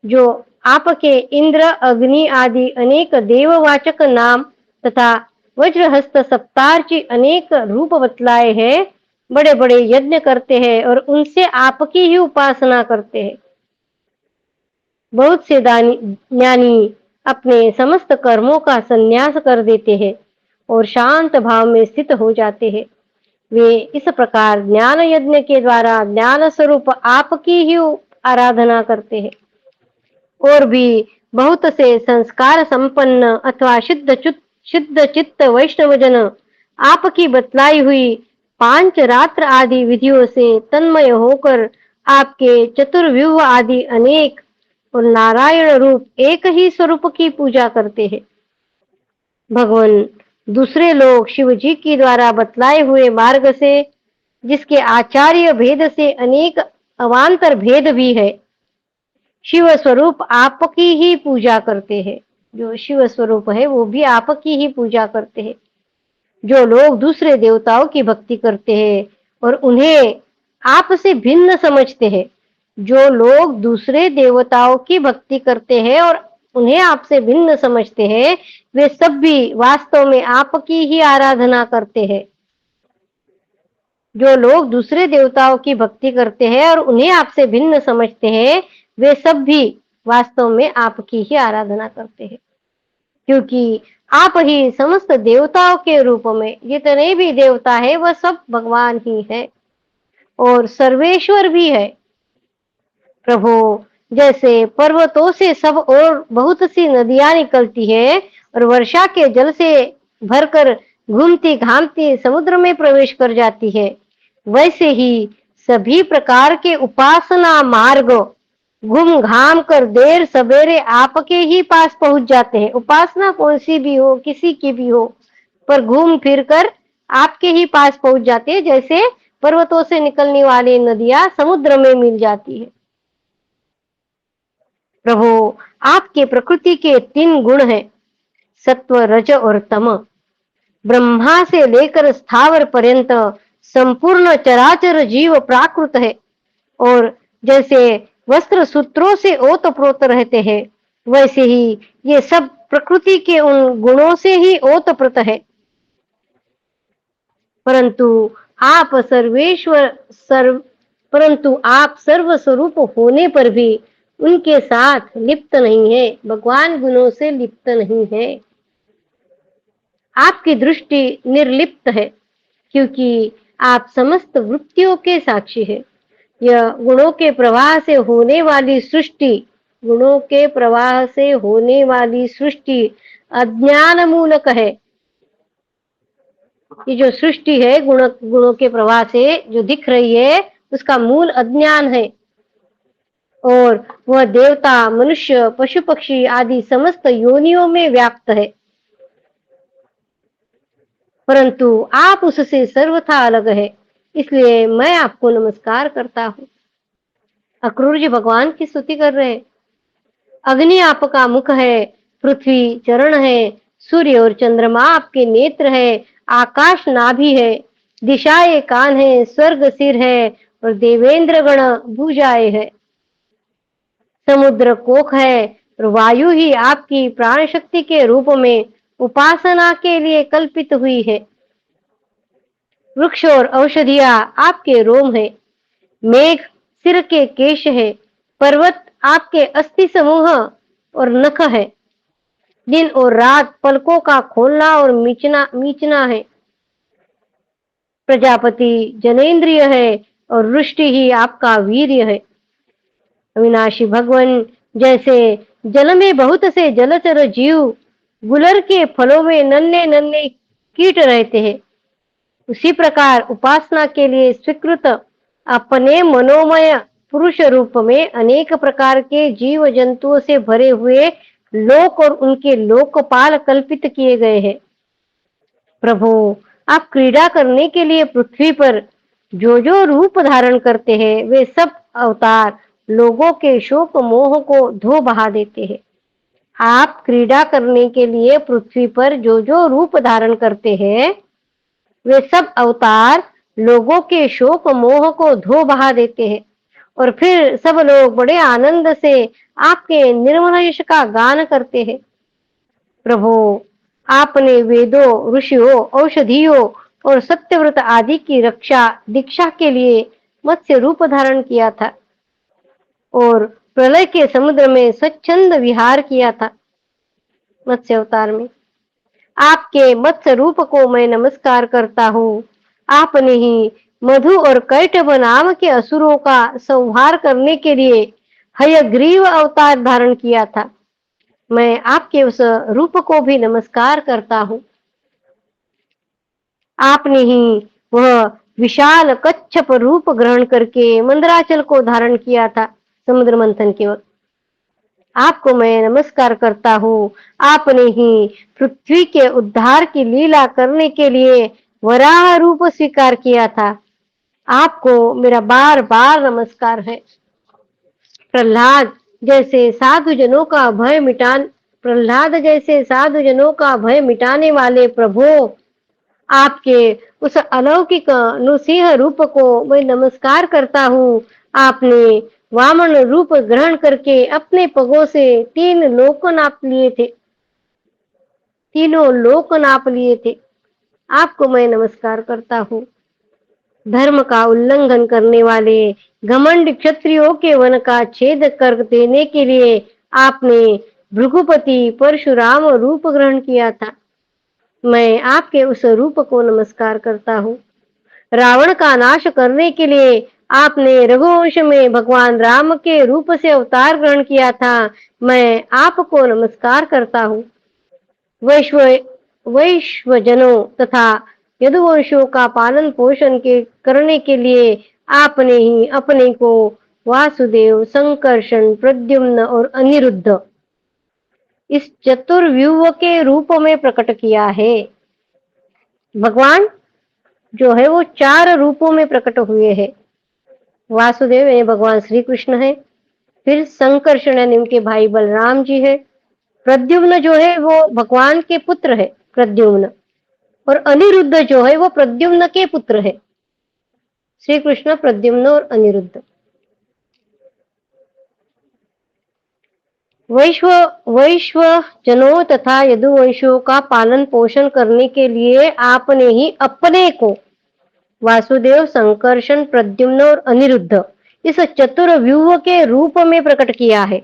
Speaker 1: जो आपके इंद्र, अग्नि आदि अनेक देववाचक नाम तथा वज्रहस्त सप्तार्ची अनेक रूप बतलाए हैं, बड़े बड़े यज्ञ करते हैं और उनसे आपकी ही उपासना करते हैं। बहुत से ज्ञानी अपने समस्त कर्मों का संन्यास कर देते हैं और शांत भाव में स्थित हो जाते हैं। वे इस प्रकार ज्ञान यज्ञ के द्वारा ज्ञान स्वरूप आपकी ही आराधना करते हैं। और भी बहुत से संस्कार संपन्न अथवा शुद्ध चित्त वैष्णव जन आपकी बतलाई हुई 5 रात्र आदि विधियों से तन्मय होकर आपके चतुर्व्यूह आदि अनेक और नारायण रूप एक ही स्वरूप की पूजा करते हैं। भगवान दूसरे लोग शिव जी की द्वारा बतलाए हुए मार्ग से, जिसके आचार्य भेद से अनेक अवान्तर भेद भी है, शिव स्वरूप आपकी ही पूजा करते हैं। जो शिव स्वरूप है वो भी आपकी ही पूजा करते हैं। जो लोग दूसरे देवताओं की भक्ति करते हैं और उन्हें आपसे भिन्न समझते हैं, जो लोग दूसरे देवताओं की भक्ति करते हैं और उन्हें आपसे भिन्न समझते हैं, वे सब भी वास्तव में आपकी ही आराधना करते हैं। जो लोग दूसरे देवताओं की भक्ति करते हैं और उन्हें आपसे भिन्न समझते हैं, वे सब भी वास्तव में आपकी ही आराधना करते हैं, क्योंकि आप ही समस्त देवताओं के रूप में, जितने भी देवता है वह सब भगवान ही है और सर्वेश्वर भी है। प्रभु, जैसे पर्वतों से सब और बहुत सी नदियां निकलती है और वर्षा के जल से भरकर घूमती घामती समुद्र में प्रवेश कर जाती है, वैसे ही सभी प्रकार के उपासना मार्ग घूम घाम कर देर सवेरे आपके ही पास पहुंच जाते हैं। उपासना कौन सी भी हो, किसी की भी हो, पर घूम फिर कर आपके ही पास पहुंच जाते हैं, जैसे पर्वतों से निकलने वाली नदियां समुद्र में मिल जाती है। प्रभु, आपके प्रकृति के 3 गुण हैं, सत्व, रज और तम। ब्रह्मा से लेकर स्थावर पर्यंत संपूर्ण चराचर जीव प्राकृत है और जैसे वस्त्र सूत्रों से ओतप्रोत रहते हैं, वैसे ही ये सब प्रकृति के उन गुणों से ही ओतप्रोत है। परंतु आप सर्व स्वरूप होने पर भी उनके साथ लिप्त नहीं है, भगवान गुणों से लिप्त नहीं है। आपकी दृष्टि निर्लिप्त है, क्योंकि आप समस्त वृत्तियों के साक्षी है। यह गुणों के प्रवाह से होने वाली सृष्टि अज्ञान मूलक है। ये जो सृष्टि है गुणों के प्रवाह से जो दिख रही है, उसका मूल अज्ञान है और वह देवता, मनुष्य, पशु पक्षी आदि समस्त योनियों में व्याप्त है। परंतु आप उससे सर्वथा अलग है, इसलिए मैं आपको नमस्कार करता हूँ। अक्रूर जी भगवान की स्तुति कर रहे हैं। अग्नि आपका मुख है, पृथ्वी चरण है, सूर्य और चंद्रमा आपके नेत्र है, आकाश नाभि है, दिशाएं कान है, स्वर्ग सिर है और देवेंद्र गण भुजाएं है। समुद्र कोख है और वायु ही आपकी प्राण शक्ति के रूप में उपासना के लिए कल्पित हुई है। वृक्ष और औषधियां आपके रोम है, मेघ सिर के केश है, पर्वत आपके अस्थि समूह और नख है, दिन और रात पलकों का खोलना और मीचना है। प्रजापति जनेन्द्रिय है और वृष्टि ही आपका वीर्य है। अविनाशी भगवान, जैसे जल में बहुत से जलचर जीव गुलर के फलों में नन्हे नन्हे कीट रहते हैं, उसी प्रकार उपासना के लिए स्वीकृत अपने मनोमय पुरुष रूप में अनेक प्रकार के जीव जंतुओं से भरे हुए लोक और उनके लोकपाल कल्पित किए गए हैं। प्रभु, आप क्रीड़ा करने के लिए पृथ्वी पर जो जो रूप धारण करते हैं, वे सब अवतार लोगों के शोक मोह को धो बहा देते हैं। आप क्रीड़ा करने के लिए पृथ्वी पर जो जो रूप धारण करते हैं, वे सब अवतार लोगों के शोक मोह को धो बहा देते हैं और फिर सब लोग बड़े आनंद से आपके निर्मल यश का गान करते हैं। प्रभु, आपने वेदों, ऋषियों, औषधियों और सत्यव्रत आदि की रक्षा दीक्षा के लिए मत्स्य रूप धारण किया था और प्रलय के समुद्र में स्वच्छंद विहार किया था। मत्स्य अवतार में आपके मत्स्य रूप को मैं नमस्कार करता हूँ। आपने ही मधु और कैटभ नाम के असुरों का संहार करने के लिए हयग्रीव अवतार धारण किया था। मैं आपके उस रूप को भी नमस्कार करता हूँ। आपने ही वह विशाल कच्छप रूप ग्रहण करके मंदराचल को धारण किया था समुद्र मंथन के वक्त। आपको मैं नमस्कार करता हूँ। आपने ही पृथ्वी के उद्धार की लीला करने के लिए वराह रूप स्वीकार किया था। आपको मेरा बार बार नमस्कार है। प्रहलाद जैसे साधु जनों का भय मिटान प्रहलाद जैसे साधु जनों का भय मिटाने वाले प्रभु, आपके उस अलौकिक नृसिंह रूप को मैं नमस्कार करता हूँ। आपने वामन रूप ग्रहण करके अपने पगों से 3 लोक नाप लिए थे, तीनों लोक नाप लिए थे। आपको मैं नमस्कार करता हूँ। धर्म का उल्लंघन करने वाले घमंड क्षत्रियों के वन का छेद कर देने के लिए आपने भृगुपति परशुराम रूप ग्रहण किया था। मैं आपके उस रूप को नमस्कार करता हूँ। रावण का नाश करने के लिए आपने रघुवंश में भगवान राम के रूप से अवतार ग्रहण किया था। मैं आपको नमस्कार करता हूँ। वैश्व वैश्वजनों तथा यदुवंशों का पालन पोषण के करने के लिए आपने ही अपने को वासुदेव, संकर्षण, प्रद्युम्न और अनिरुद्ध इस चतुर्व्यूह के रूप में प्रकट किया है। भगवान जो है वो 4 रूपों में प्रकट हुए हैं। वासुदेव यानी भगवान श्री कृष्ण है, फिर संकर्षण यानी उनके भाई बलराम जी है, प्रद्युम्न जो है वो भगवान के पुत्र है प्रद्युम्न, और अनिरुद्ध जो है वो प्रद्युम्न के पुत्र है। श्री कृष्ण, प्रद्युम्न और अनिरुद्ध। वैश्व जनों तथा यदुवंशों का पालन पोषण करने के लिए आपने ही अपने को वासुदेव, संकर्षण, प्रद्युम्न और अनिरुद्ध इस चतुर्व्यूह के रूप में प्रकट किया है।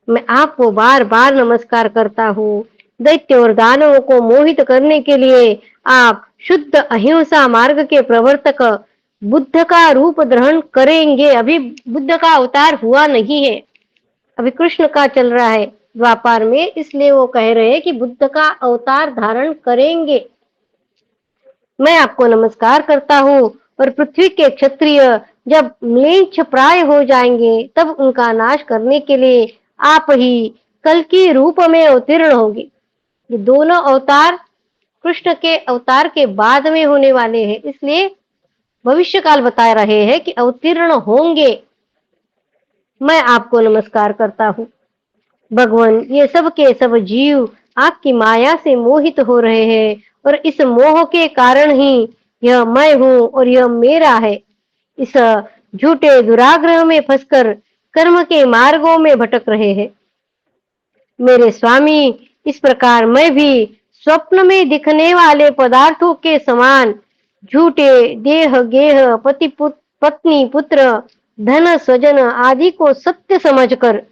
Speaker 1: मैं आपको बार बार नमस्कार करता हूँ। दैत्य और दानवों को मोहित करने के लिए आप शुद्ध अहिंसा मार्ग के प्रवर्तक बुद्ध का रूप ग्रहण करेंगे। अभी बुद्ध का अवतार हुआ नहीं है, अभी कृष्ण का चल रहा है द्वापार में, इसलिए वो कह रहे हैं कि बुद्ध का अवतार धारण करेंगे। मैं आपको नमस्कार करता हूँ। और पृथ्वी के क्षत्रिय जब म्लेच्छ प्राय हो जाएंगे तब उनका नाश करने के लिए आप ही कल की रूप में अवतीर्ण होंगे। ये दोनों अवतार कृष्ण के अवतार के बाद में होने वाले हैं, इसलिए भविष्य काल बता रहे हैं कि अवतीर्ण होंगे। मैं आपको नमस्कार करता हूँ। भगवान, ये सब के सब जीव आपकी माया से मोहित हो रहे हैं और इस मोह के कारण ही यह मैं हूँ और यह मेरा है। इस झूठे दुराग्रह में फंसकर कर्म के मार्गों में भटक रहे हैं। मेरे स्वामी, इस प्रकार मैं भी स्वप्न में दिखने वाले पदार्थों के समान झूठे देह, गेह, पत्नी, पुत्र, धन, स्वजन आदि को सत्य समझकर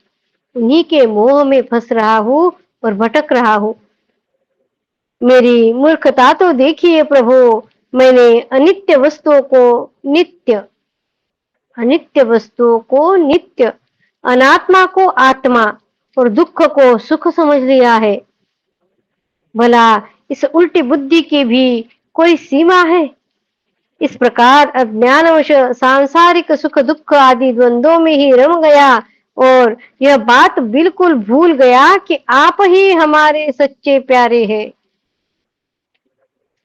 Speaker 1: उन्हीं के मोह में फंस रहा हूँ और भटक रहा हूँ। मेरी मूर्खता तो देखिए प्रभु। मैंने अनित्य वस्तुओं को नित्य, अनात्मा को आत्मा और दुख को सुख समझ लिया है। भला इस उल्टी बुद्धि की भी कोई सीमा है? इस प्रकार अज्ञानवश सांसारिक सुख दुख आदि द्वंद्वों में ही रम गया और यह बात बिल्कुल भूल गया कि आप ही हमारे सच्चे प्यारे हैं।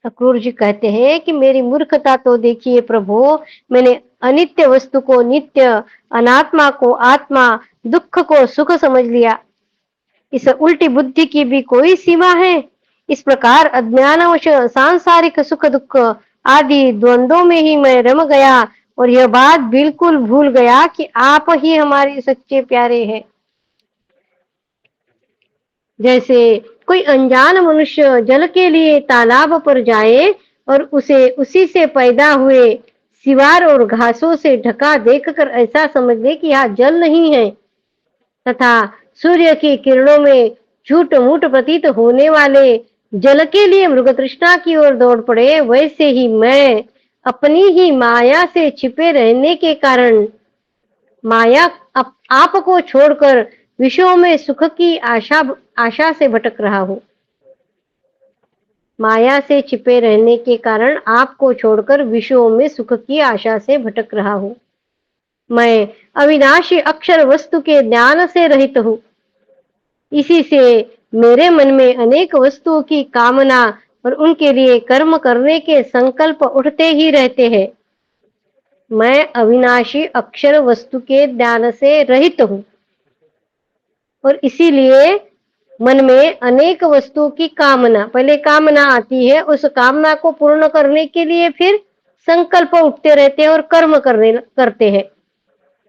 Speaker 1: अक्रूर जी कहते हैं कि मेरी मूर्खता तो देखिए प्रभु, मैंने अनित्य वस्तु को नित्य, अनात्मा को आत्मा, दुख को सुख समझ लिया। इस उल्टी बुद्धि की भी कोई सीमा है? इस प्रकार अज्ञानवश सांसारिक सुख दुख आदि द्वंद्वों में ही मैं रम गया और यह बात बिल्कुल भूल गया कि आप ही हमारे सच्चे प्यारे हैं। जैसे कोई अनजान मनुष्य जल के लिए तालाब पर जाए और उसे उसी से पैदा हुए सिवार और घासों से ढका देखकर ऐसा समझ ले कि यहाँ जल नहीं है तथा सूर्य की किरणों में झूठ मूठ प्रतीत होने वाले जल के लिए मृग तृष्णा की ओर दौड़ पड़े, वैसे ही मैं अपनी ही माया से छिपे रहने के कारण माया आपको छोड़कर विषयों में सुख की आशा से भटक रहा हूं। माया से छिपे रहने के कारण आपको छोड़कर विषयों में सुख की आशा से भटक रहा हूं। मैं अविनाशी अक्षर वस्तु के ज्ञान से रहित हूं। इसी से मेरे मन में अनेक वस्तुओं की कामना और उनके लिए कर्म करने के संकल्प उठते ही रहते हैं। मैं अविनाशी अक्षर वस्तु के ज्ञान से रहित हूं और इसीलिए मन में अनेक वस्तुओं की कामना, पहले कामना आती है, उस कामना को पूर्ण करने के लिए फिर संकल्प उठते रहते हैं और कर्म करते हैं।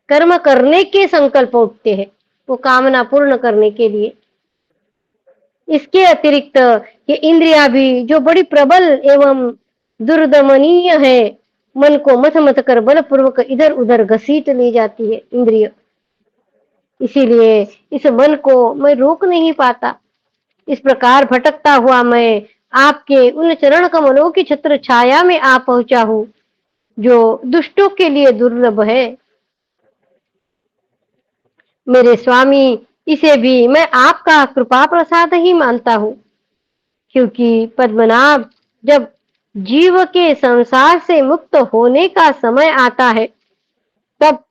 Speaker 1: कर्म करने के संकल्प उठते हैं वो कामना पूर्ण करने के लिए। इसके अतिरिक्त ये इंद्रिया भी जो बड़ी प्रबल एवं दुर्दमनीय है, मन को मथ मथ कर बलपूर्वक इधर उधर घसीट ले जाती है इंद्रिय। इसीलिए इस मन को मैं रोक नहीं पाता। इस प्रकार भटकता हुआ मैं आपके उन चरण कमलों की छत्र छाया में आ पहुंचा हूं जो दुष्टों के लिए दुर्लभ है। मेरे स्वामी, इसे भी मैं आपका कृपा प्रसाद ही मानता हूं, क्योंकि पद्मनाभ, जब जीव के संसार से मुक्त होने का समय आता है तब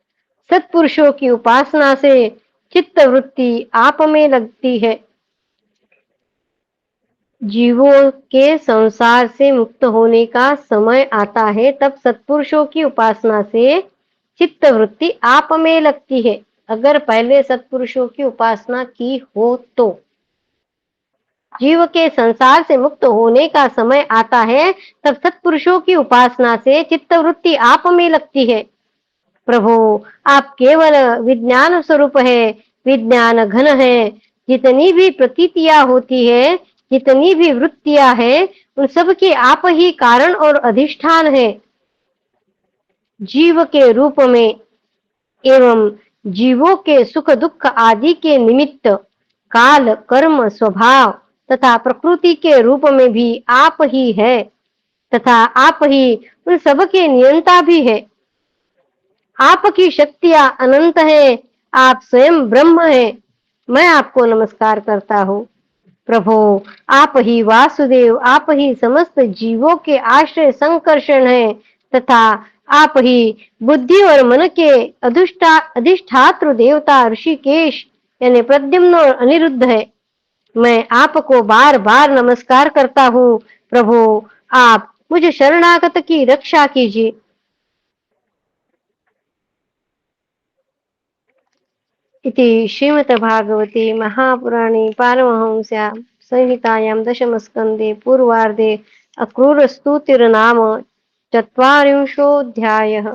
Speaker 1: सत्पुरुषों की उपासना से चित्त वृत्ति आप में लगती है। जीवों के संसार से मुक्त होने का समय आता है तब सत्पुरुषों की उपासना से चित्त वृत्ति आप में लगती है। अगर पहले सत्पुरुषों की उपासना की हो तो जीव के संसार से मुक्त होने का समय आता है तब सत्पुरुषों की उपासना से चित्त वृत्ति आप में लगती है। प्रभु, आप केवल विज्ञान स्वरूप है, विज्ञान घन है। जितनी भी प्रतीतियां होती है, जितनी भी वृत्तियां हैं, उन सब के आप ही कारण और अधिष्ठान है। जीव के रूप में एवं जीवों के सुख दुख आदि के निमित्त काल, कर्म, स्वभाव तथा प्रकृति के रूप में भी आप ही है तथा आप ही उन सब के नियंता भी है। आपकी शक्तियां अनंत है, आप स्वयं ब्रह्म है। मैं आपको नमस्कार करता हूँ। प्रभु, आप ही वासुदेव, आप ही समस्त जीवों के आश्रय संकर्षण है तथा आप ही बुद्धि और मन के अधिष्ठात्र देवता ऋषिकेश यानी प्रद्युम्न और अनिरुद्ध है। मैं आपको बार बार नमस्कार करता हूँ। प्रभु, आप मुझे शरणागत की रक्षा कीजिए। इति श्रीमद्भागवते महापुराणे पारमहंस्यां संहितायां दशमस्कन्धे पूर्वार्धे अक्रूरस्तुतिर्नाम चत्वारिंशोऽध्यायः।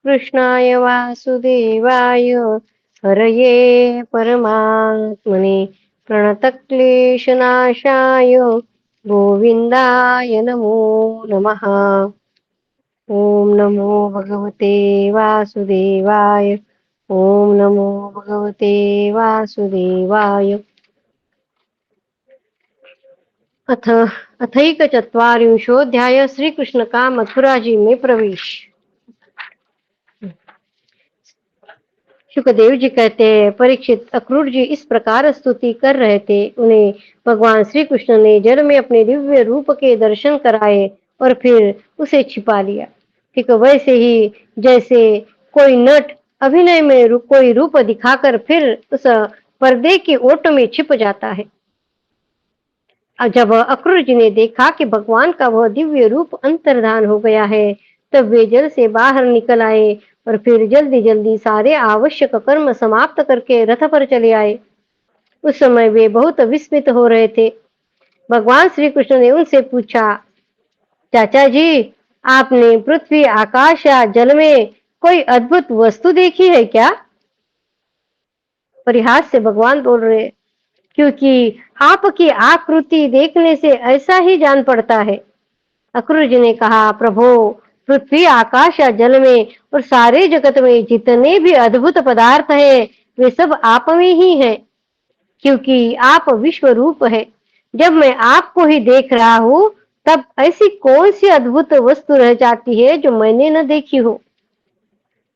Speaker 1: कृष्णाय वासुदेवाय हरये परमात्मने प्रणतक्लेशनाशाय गोविन्दाय नमो नमः। ओम नमो भगवते वासुदेवाय। ओम नमो भगवते वासुदेवाय। अथैकचत्वारिंशोऽध्याय। श्री कृष्ण का मथुरा जी में प्रवेश। सुखदेव जी कहते हैं, परीक्षित, अक्रूर जी इस प्रकार स्तुति कर रहे थे। उन्हें भगवान श्री कृष्ण ने जल में अपने दिव्य रूप के दर्शन कराए और फिर उसे छिपा लिया। ठीक वैसे ही जैसे कोई नट अभिनय में कोई रूप दिखाकर फिर उस पर्दे के ओट में छिप जाता है। जब अक्रूर जी ने देखा कि भगवान का वह दिव्य रूप अंतर्धान हो गया है, तब वे जल से बाहर निकल आए और फिर जल्दी जल्दी सारे आवश्यक कर्म समाप्त करके रथ पर चले आए। उस समय वे बहुत विस्मित हो रहे थे। भगवान श्री कृष्ण ने उनसे पूछा, चाचा जी, आपने पृथ्वी, आकाश या जल में कोई अद्भुत वस्तु देखी है क्या? परिहास से भगवान बोल रहे, क्योंकि आपकी आकृति देखने से ऐसा ही जान पड़ता है। अक्रूर जी ने कहा, प्रभु, पृथ्वी, आकाश या जल में और सारे जगत में जितने भी अद्भुत पदार्थ हैं, वे सब आप में ही हैं, क्योंकि आप विश्व रूप है। जब मैं आपको ही देख रहा हूँ, तब ऐसी कौन सी अद्भुत वस्तु रह जाती है जो मैंने न देखी हो।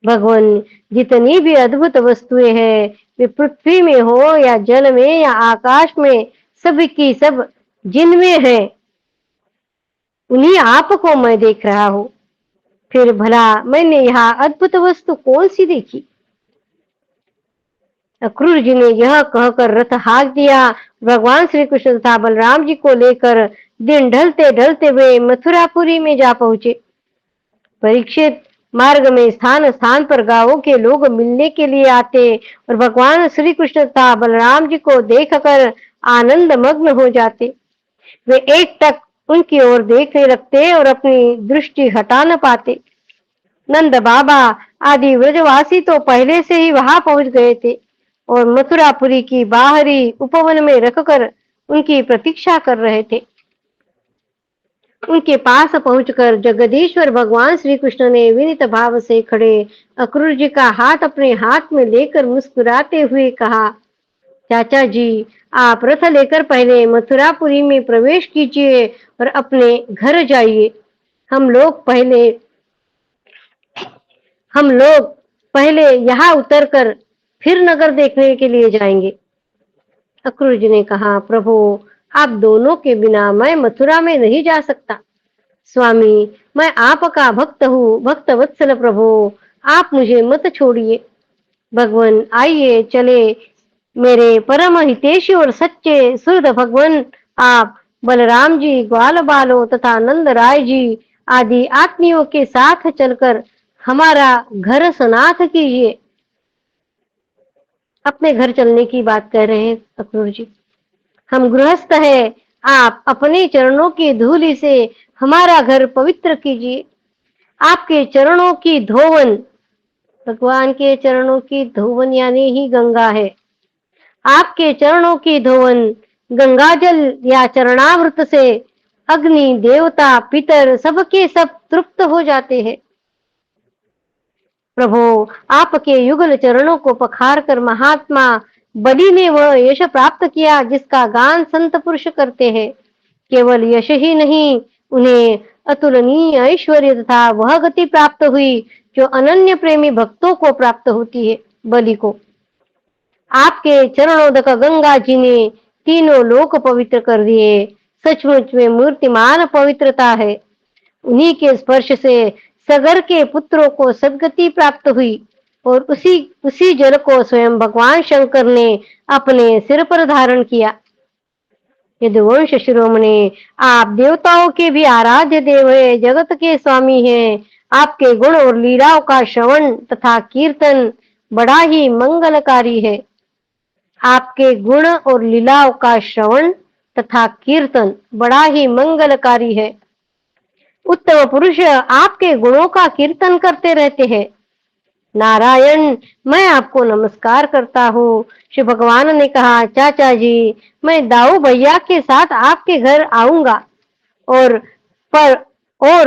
Speaker 1: भगवान, जितनी भी अद्भुत वस्तुएं हैं, वे पृथ्वी में हो या जल में या आकाश में, सब की सब जिनमें है, उन्हीं आपको मैं देख रहा हूँ। फिर भला मैंने यहाँ अद्भुत वस्तु कौन सी देखी। अक्रूर जी ने यह कहकर रथ हाँक दिया। भगवान श्री कृष्ण तथा बलराम जी को लेकर दिन ढलते ढलते वे मथुरापुरी में जा पहुंचे। परीक्षित, मार्ग में स्थान स्थान पर गांवों के लोग मिलने के लिए आते और भगवान श्री कृष्ण तथा बलराम जी को देखकर आनंद मग्न हो जाते। वे एक टक उनकी ओर देखने लगते और अपनी दृष्टि हटा न पाते। नंद बाबा आदि व्रजवासी तो पहले से ही वहां पहुंच गए थे और मथुरापुरी की बाहरी उपवन में रखकर उनकी प्रतीक्षा कर रहे थे। उनके पास पहुंचकर जगदीश्वर भगवान श्री कृष्ण ने विनीत भाव से खड़े अक्रूर जी का हाथ अपने हाथ में लेकर मुस्कुराते हुए कहा, चाचा जी, आप रथ लेकर पहले मथुरापुरी में प्रवेश कीजिए और अपने घर जाइए। हम लोग पहले यहाँ उतरकर फिर नगर देखने के लिए जाएंगे। अक्रूर जी ने कहा, प्रभु, आप दोनों के बिना मैं मथुरा में नहीं जा सकता। स्वामी, मैं आपका भक्त हूँ, भक्त वत्सल प्रभु, आप मुझे मत छोड़िए। भगवान, आइए चले। मेरे परम हितेशी और सच्चे सुहृद भगवान, आप बलराम जी, ग्वाल बालों तथा नंद राय जी आदि आत्मियों के साथ चलकर हमारा घर सनाथ कीजिए। अपने घर चलने की बात कह रहे हैं अक्रूर जी। हम गृहस्थ हैं, आप अपने चरणों की धूलि से हमारा घर पवित्र कीजिए। आपके चरणों की धोवन, भगवान के चरणों की धोवन यानी ही गंगा है। आपके चरणों की धोवन गंगाजल या चरणामृत से अग्नि, देवता, पितर सबके सब तृप्त हो जाते हैं। प्रभु, आपके युगल चरणों को पखार कर महात्मा बलि ने वह यश प्राप्त किया जिसका गान संत पुरुष करते हैं। केवल यश ही नहीं, उन्हें अतुलनीय ऐश्वर्य तथा वह गति प्राप्त हुई जो अनन्य प्रेमी भक्तों को प्राप्त होती है। बलि को आपके चरणोदक गंगा जी ने तीनों लोक पवित्र कर दिए। सचमुच में मूर्तिमान पवित्रता है। उन्हीं के स्पर्श से सगर के पुत्रों को सदगति प्राप्त हुई और उसी जल को स्वयं भगवान शंकर ने अपने सिर पर धारण किया। यदुवंश शिरोमणि, आप देवताओं के भी आराध्य देव है, जगत के स्वामी हैं। आपके गुण और लीलाओं का श्रवण तथा कीर्तन बड़ा ही मंगलकारी है। आपके गुण और लीलाओं का श्रवण तथा कीर्तन बड़ा ही मंगलकारी है। उत्तम पुरुष आपके गुणों का कीर्तन करते रहते हैं। नारायण, मैं आपको नमस्कार करता हूँ। श्री भगवान ने कहा, चाचा जी, मैं दाऊ भैया के साथ आपके घर आऊंगा और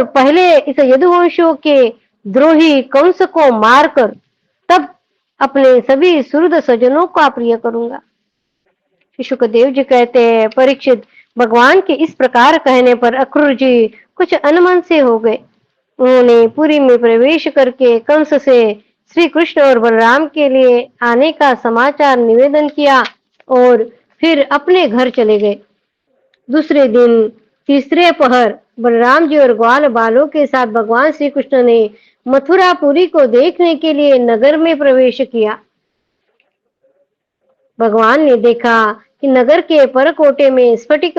Speaker 1: पहले इस यदुवंशियों के द्रोही कंस को मारकर तब अपने सभी सुहृद सज्जनों का प्रिय करूंगा। शुकदेव जी कहते हैं, परीक्षित, भगवान के इस प्रकार कहने पर अक्रूर जी कुछ अनमन से हो गए। उन्होंने पुरी में प्रवेश करके कंस से श्री कृष्ण और बलराम के लिए आने का समाचार निवेदन किया और फिर अपने घर चले गए। दूसरे दिन तीसरे पहर बलराम जी और ग्वाल बालों के साथ भगवान श्री कृष्ण ने मथुरापुरी को देखने के लिए नगर में प्रवेश किया। भगवान ने देखा कि नगर के परकोटे में स्फटिक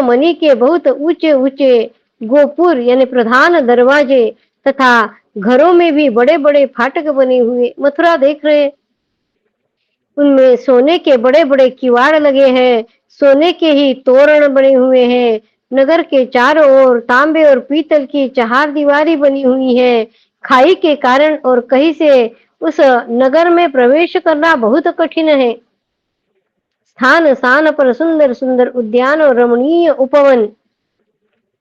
Speaker 1: मणि के बहुत ऊंचे ऊंचे गोपुर यानी प्रधान दरवाजे तथा घरों में भी बड़े बड़े फाटक बने हुए मथुरा देख रहे। उनमें सोने के बड़े बड़े किवाड़ लगे हैं, सोने के ही तोरण बने हुए हैं। नगर के चारों ओर तांबे और पीतल की चहारदीवारी बनी हुई है। खाई के कारण और कहीं से उस नगर में प्रवेश करना बहुत कठिन है। स्थान स्थान पर सुंदर सुंदर उद्यान और रमणीय उपवन,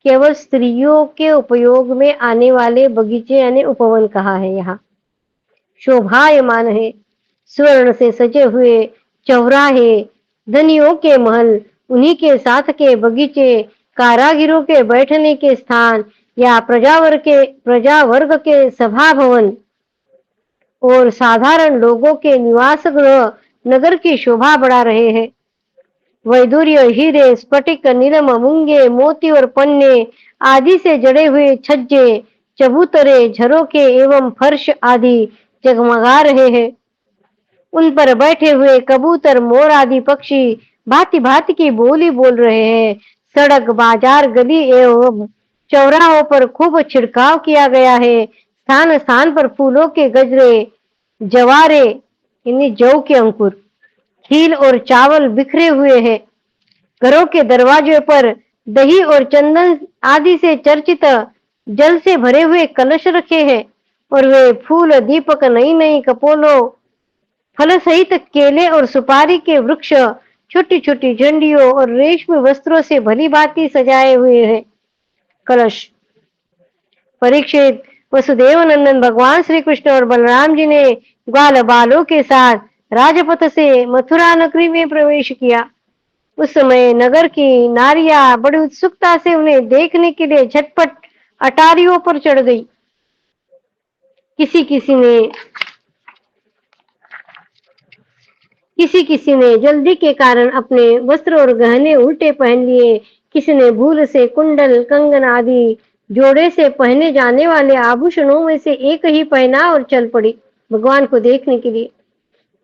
Speaker 1: केवल स्त्रियों के उपयोग में आने वाले बगीचे यानी उपवन कहा है यहाँ, शोभायमान है। स्वर्ण से सजे हुए चौराहे, धनियों के महल, उन्हीं के साथ के बगीचे, कारागिरों के बैठने के स्थान या प्रजा वर्ग के सभा भवन और साधारण लोगों के निवास गृह नगर की शोभा बढ़ा रहे हैं। वैदूर्य, हीरे, स्फटिक, नीलम, मूंगे, मोती और पन्ने आदि से जड़े हुए छज्जे, चबूतरे, झरोखे एवं फर्श आदि जगमगा रहे हैं। उन पर बैठे हुए कबूतर, मोर आदि पक्षी भांति भांति की बोली बोल रहे हैं। सड़क, बाजार, गली एवं चौराहों पर खूब छिड़काव किया गया है। स्थान स्थान पर फूलों के गजरे, जवारे यानी जौ के अंकुर, खील और चावल बिखरे हुए हैं। घरों के दरवाजे पर दही और चंदन आदि से चर्चित जल से भरे हुए कलश रखे हैं और वे फूल, दीपक, नई नई कपोलों, फल सहित केले और सुपारी के वृक्ष, छोटी छोटी झंडियों और रेशमी वस्त्रों से भली भांति सजाए हुए हैं। कलश। परीक्षित, वसुदेव नंदन भगवान श्री कृष्ण और बलराम जी ने ग्वाल बालों के साथ राजपथ से मथुरा नगरी में प्रवेश किया। उस समय नगर की नारियां बड़ी उत्सुकता से उन्हें देखने के लिए झटपट अटारियों पर चढ़ गई। किसी किसी ने जल्दी के कारण अपने वस्त्र और गहने उल्टे पहन लिए। किसी ने भूल से कुंडल, कंगन आदि जोड़े से पहने जाने वाले आभूषणों में से एक ही पहना और चल पड़ी भगवान को देखने के लिए।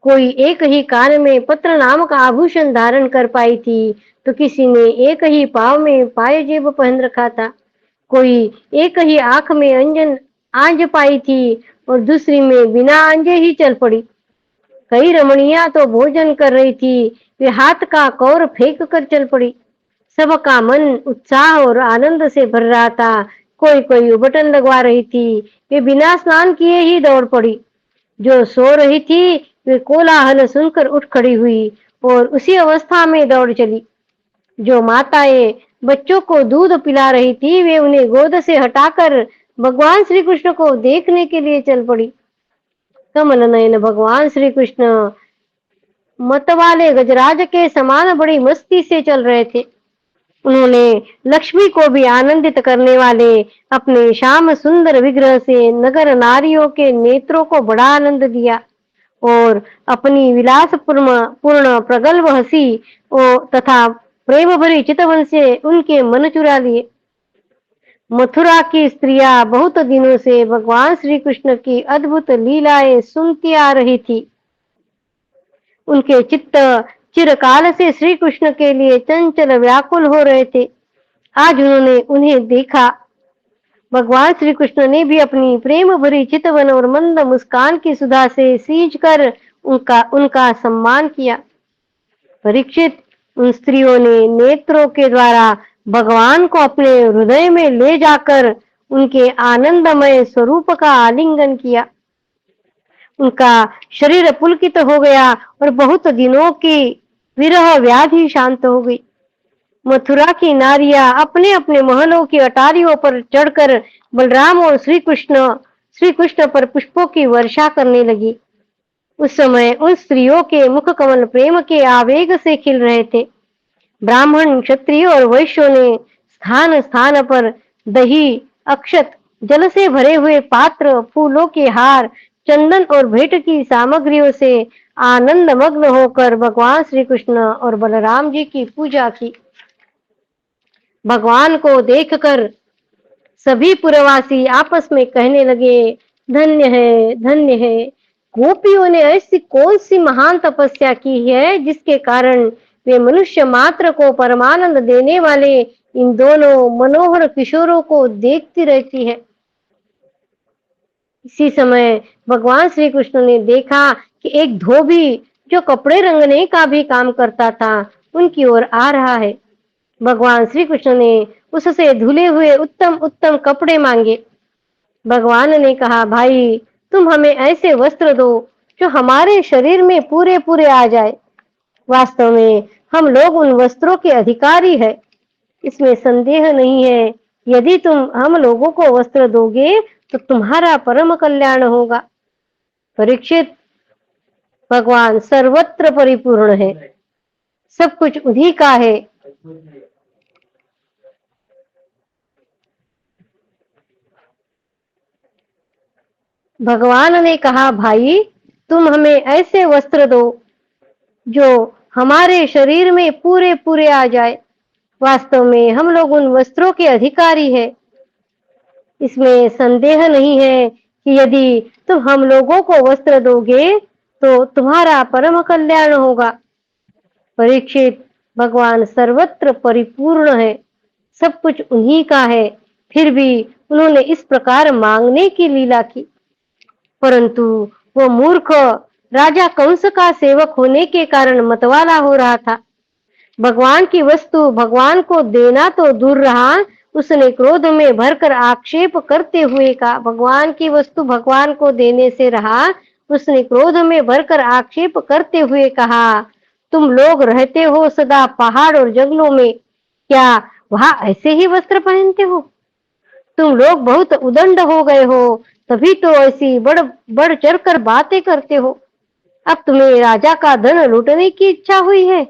Speaker 1: कोई एक ही कान में पत्र नामक आभूषण धारण कर पाई थी, तो किसी ने एक ही पांव में पायजेब पहन रखा था। कोई एक ही आंख में अंजन आंज पाई थी और दूसरी में बिना आंजे ही चल पड़ी। कई रमणियां तो भोजन कर रही थी, वे हाथ का कौर फेंक कर चल पड़ी। सबका मन उत्साह और आनंद से भर रहा था। कोई कोई बटन लगवा रही थी, वे बिना स्नान किए ही दौड़ पड़ी। जो सो रही थी वे कोलाहल सुनकर उठ खड़ी हुई और उसी अवस्था में दौड़ चली। जो माताएं बच्चों को दूध पिला रही थी, वे उन्हें गोद से हटाकर भगवान श्री कृष्ण को देखने के लिए चल पड़ी। कमल नयन भगवान श्री कृष्ण मतवाले गजराज के समान बड़ी मस्ती से चल रहे थे। उन्होंने लक्ष्मी को भी आनंदित करने वाले अपने श्याम सुंदर विग्रह से नगर नारियों के नेत्रों को बड़ा आनंद दिया और अपनी विलास पूर्ण प्रगल्भ हंसी तथा प्रेम भरी चितवन से उनके मन चुरा लिए। मथुरा की स्त्रियां बहुत दिनों से भगवान श्री कृष्ण की अद्भुत लीलाएं सुनती आ रही थी। उनके चित्त चिरकाल से श्री कृष्ण के लिए चंचल व्याकुल हो रहे थे। आज उन्होंने उन्हें देखा। भगवान श्री कृष्ण ने भी अपनी प्रेम भरी चितवन और मंद मुस्कान की सुधा से सींच कर उनका सम्मान किया। परीक्षित, उन स्त्रियों ने नेत्रों के द्वारा भगवान को अपने हृदय में ले जाकर उनके आनंदमय स्वरूप का आलिंगन किया। उनका शरीर पुलकित हो गया और बहुत दिनों की विरह व्याधि शांत हो गई। मथुरा की नारियां अपने अपने महलों की अटारियों पर चढ़कर बलराम और श्री कृष्ण पर पुष्पों की वर्षा करने लगी। उस समय उन स्त्रियों के मुख कमल प्रेम के आवेग से खिल रहे थे। ब्राह्मण, क्षत्रिय और वैश्यों ने स्थान स्थान पर दही, अक्षत, जल से भरे हुए पात्र, फूलों के हार, चंदन और भेंट की सामग्रियों से आनंद मग्न होकर भगवान श्री कृष्ण और बलराम जी की पूजा की। भगवान को देखकर सभी पुरवासी आपस में कहने लगे, धन्य है, धन्य है। गोपियों ने ऐसी कौन सी महान तपस्या की है जिसके कारण वे मनुष्य मात्र को परमानंद देने वाले इन दोनों मनोहर किशोरों को देखती रहती है। इसी समय भगवान श्री कृष्ण ने देखा कि एक धोबी जो कपड़े रंगने का भी काम करता था उनकी ओर आ रहा है। भगवान श्री कृष्ण ने उससे धुले हुए उत्तम उत्तम कपड़े मांगे। भगवान ने कहा, भाई तुम हमें ऐसे वस्त्र दो जो हमारे शरीर में पूरे पूरे आ जाए। वास्तव में हम लोग उन वस्त्रों के अधिकारी है, इसमें संदेह नहीं है। यदि तुम हम लोगों को वस्त्र दोगे तो तुम्हारा परम कल्याण होगा। परीक्षित, भगवान सर्वत्र परिपूर्ण है, सब कुछ उन्हीं का है। भगवान ने कहा, भाई तुम हमें ऐसे वस्त्र दो जो हमारे शरीर में पूरे पूरे आ जाए। वास्तव में हम लोग उन वस्त्रों के अधिकारी है, इसमें संदेह नहीं है कि यदि तुम हम लोगों को वस्त्र दोगे तो तुम्हारा परम कल्याण होगा। परीक्षित, भगवान सर्वत्र परिपूर्ण है, सब कुछ उन्हीं का है, फिर भी उन्होंने इस प्रकार मांगने की लीला की। परंतु वो मूर्ख राजा कंस का सेवक होने के कारण मतवाला हो रहा था। भगवान की वस्तु भगवान को देना तो दूर रहा, उसने क्रोध में भरकर आक्षेप करते हुए कहा, भगवान की वस्तु भगवान को देने से रहा, उसने क्रोध में भरकर आक्षेप करते हुए कहा, तुम लोग रहते हो सदा पहाड़ और जंगलों में, क्या वहां ऐसे ही वस्त्र पहनते हो? तुम लोग बहुत उदंड हो गए हो, तभी तो ऐसी बढ़ बढ़ चढ़ कर बातें करते हो। अब तुम्हें राजा का धन लूटने की इच्छा हुई है?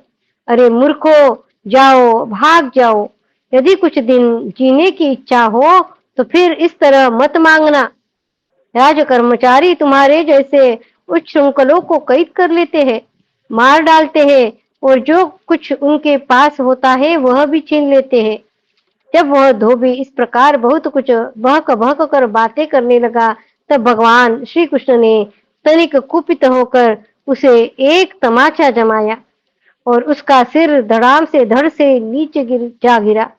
Speaker 1: अरे मूर्खो, जाओ, भाग जाओ। यदि कुछ दिन जीने की इच्छा हो तो फिर इस तरह मत मांगना। राज कर्मचारी तुम्हारे जैसे उच्छृंखलों को कैद कर लेते हैं, मार डालते हैं और जो कुछ उनके पास होता है वह भी छीन लेते हैं। जब वह धोबी इस प्रकार बहुत कुछ बहक बहक कर बातें करने लगा, तब भगवान श्री कृष्ण ने तनिक कुपित होकर उसे एक तमाचा जमाया और उसका सिर धड़ाम से धड़ से नीचे गिरा।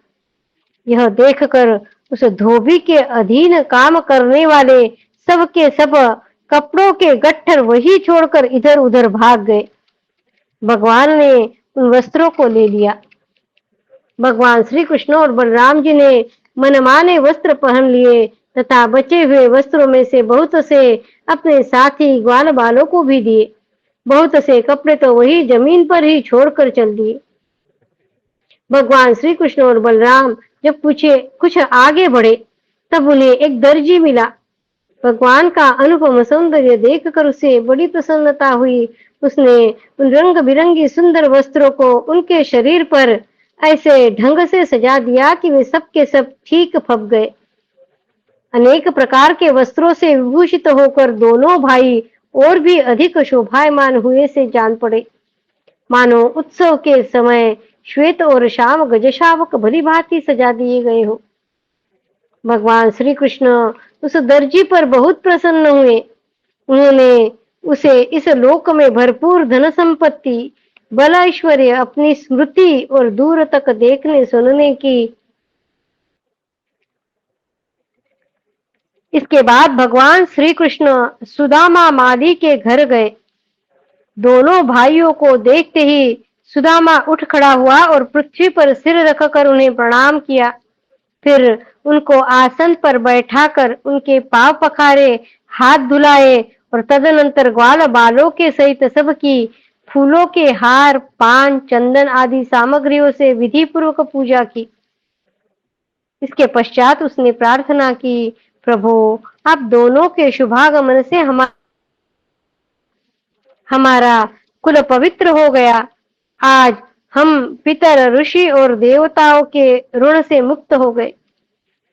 Speaker 1: यह देखकर उस धोबी के अधीन काम करने वाले सब के सब कपड़ों के गट्ठर वही छोड़कर इधर उधर भाग गए। भगवान ने उन वस्त्रों को ले लिया। भगवान श्री कृष्ण और बलराम जी ने मनमाने वस्त्र पहन लिए तथा बचे हुए वस्त्रों में से बहुत से अपने साथी ग्वाल बालों को भी दिए। बहुत से कपड़े तो वही जमीन पर ही छोड़कर चल दिए। भगवान श्री कृष्ण और बलराम जब पूछे कुछ आगे बढ़े, तब उन्हें एक दर्जी मिला। भगवान का अनुपम सौंदर्य देखकर उसे बड़ी प्रसन्नता हुई। उसने उन रंग बिरंगी सुंदर वस्त्रों को उनके शरीर पर ऐसे ढंग से सजा दिया कि वे सब के सब ठीक फप गए। अनेक प्रकार के वस्त्रों से विभूषित होकर दोनों भाई और भी अधिक शोभायमान हुए से जान पड़े, मानो उत्सव के समय श्वेत और श्याम गजशावक भली भांति सजा दिए गए हो। भगवान श्री कृष्ण उस दर्जी पर बहुत प्रसन्न हुए। उन्होंने उसे इस लोक में भरपूर धन संपत्ति, बल ऐश्वर्य, अपनी स्मृति और दूर तक देखने सुनने की। इसके बाद भगवान श्री कृष्ण सुदामा माली के घर गए। दोनों भाइयों को देखते ही सुदामा उठ खड़ा हुआ और पृथ्वी पर सिर रखकर उन्हें प्रणाम किया। फिर उनको आसन पर बैठाकर उनके पांव पखारे, हाथ धुलाए और तदनंतर ग्वाल बालों के सहित सबकी फूलों के हार, पान, चंदन आदि सामग्रियों से विधि पूर्वक पूजा की। इसके पश्चात उसने प्रार्थना की, प्रभु आप दोनों के शुभागमन से हमारा कुल पवित्र हो गया। आज हम पितर, ऋषि और देवताओं के ऋण से मुक्त हो गए।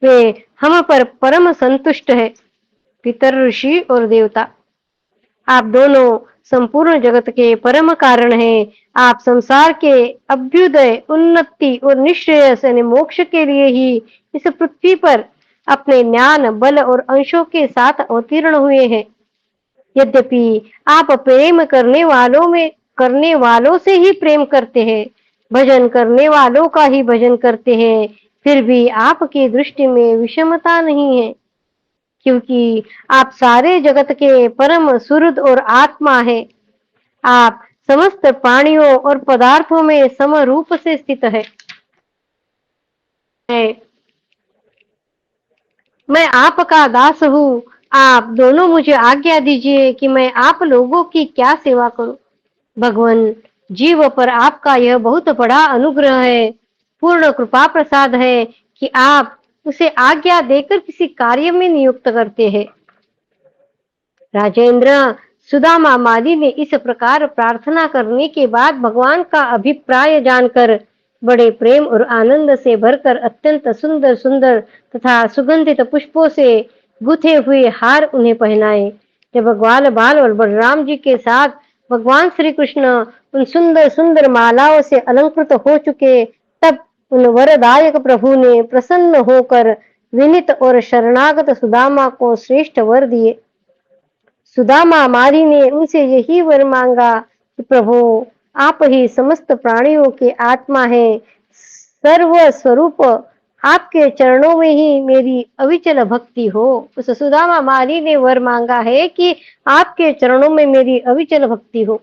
Speaker 1: वे हम पर परम संतुष्ट है। पितर, ऋषि और देवता, आप दोनों संपूर्ण जगत के परम कारण हैं। आप संसार के अभ्युदय, उन्नति और निश्रेयस यानी मोक्ष के लिए ही इस पृथ्वी पर अपने ज्ञान, बल और अंशों के साथ अवतीर्ण हुए हैं। यद्यपि आप प्रेम करने वालों से ही प्रेम करते हैं, भजन करने वालों का ही भजन करते हैं, फिर भी आपकी दृष्टि में विषमता नहीं है, क्योंकि आप सारे जगत के परम सुहृद और आत्मा है। आप समस्त प्राणियों और पदार्थों में समरूप से स्थित है। मैं आपका दास हूँ। आप दोनों मुझे आज्ञा दीजिए कि मैं आप लोगों की क्या सेवा करूं। भगवान जीव पर आपका यह बहुत बड़ा अनुग्रह है, पूर्ण कृपा प्रसाद है कि आप उसे आज्ञा देकर किसी कार्य में नियुक्त करते हैं। राजेंद्र, सुदामा माली ने इस प्रकार प्रार्थना करने के बाद भगवान का अभिप्राय जानकर बड़े प्रेम और आनंद से भरकर अत्यंत सुंदर सुंदर तथा सुगंधित पुष्पों से गुथे हुए हार उन्हें पहनाए। जब ग्वाल बाल और बलराम जी के साथ भगवान श्री कृष्ण उन सुंदर सुंदर मालाओं से अलंकृत हो चुके, तब उन वरदायक प्रभु ने प्रसन्न होकर विनीत और शरणागत सुदामा को श्रेष्ठ वर दिए। सुदामा माली ने उनसे यही वर मांगा कि प्रभु, आप ही समस्त प्राणियों के आत्मा है, सर्व स्वरूप आपके चरणों में ही मेरी अविचल भक्ति हो। उस सुदामा माली ने वर मांगा है कि आपके चरणों में मेरी अविचल भक्ति हो,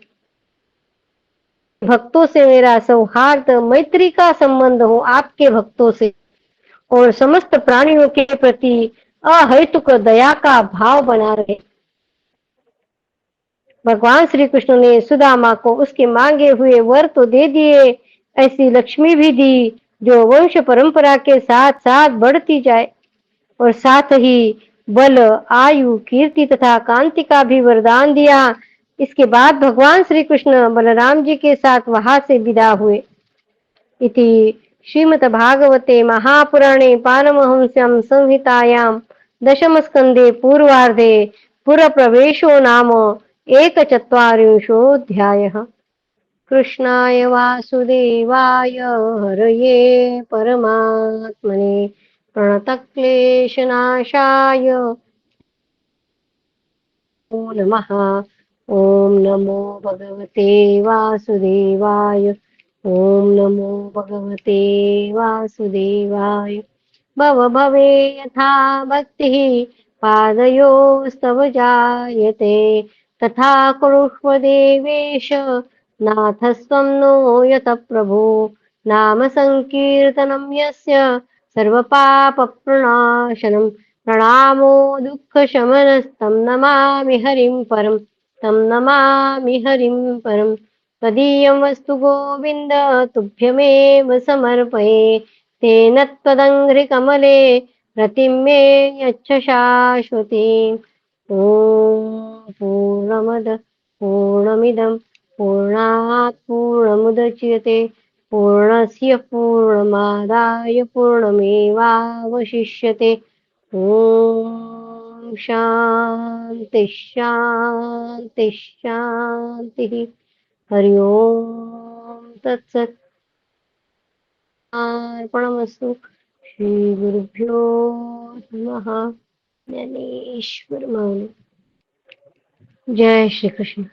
Speaker 1: भक्तों से मेरा सौहार्द मैत्री का संबंध हो आपके भक्तों से, और समस्त प्राणियों के प्रति अहैतुक दया का भाव बना रहे। भगवान श्री कृष्ण ने सुदामा को उसके मांगे हुए वर तो दे दिए, ऐसी लक्ष्मी भी दी जो वंश परंपरा के साथ साथ बढ़ती जाए, और साथ ही बल, आयु, कीर्ति तथा कांति का भी वरदान दिया। इसके बाद भगवान श्री कृष्ण बलराम जी के साथ वहां से विदा हुए। इति श्रीमद्भागवते महापुराणे पारमहंस्यां संहितायां दशमस्कन्धे पूर्वार्धे पुरप्रवेशो नाम एकचत्वारिंशोऽध्यायः। कृष्णाय वासुदेवाय हरये परमात्मने प्रणतक्लेशनाशाय नमः। ॐ नमो भगवते वासुदेवाय। ॐ नमो भगवते वासुदेवाय। भव भवे यथा भक्तिः पादयोस्तव जायते, तथा कुरुष्व देवेश नाथस्त्वं नो यत प्रभो। नाम संकीर्तनं यस्य सर्वपापप्रणाशनं, प्रणामो दुःखशमनस्तं नमामि हरिं परं। तं नमामि हरिं परं। त्वदीयं वस्तु गोविन्द तुभ्यमेव समर्पये। तेन त्वदङ्घ्रिकमले रतिं मे यच्छ शाश्वतीम्। ॐ पूर्णमद पूर्णमिदं पूर्णात् पूर्णमुदच्यते, पूर्णस्य पूर्णमादाय पूर्णमेवावशिष्यते। ॐ शान्ति शान्ति शान्तिः। हरि ओम तत्सत्। अर्पणमस्तु। श्री गुरुभ्यो नमः। ज्ञानेश्वर मौली। जय श्री कृष्ण।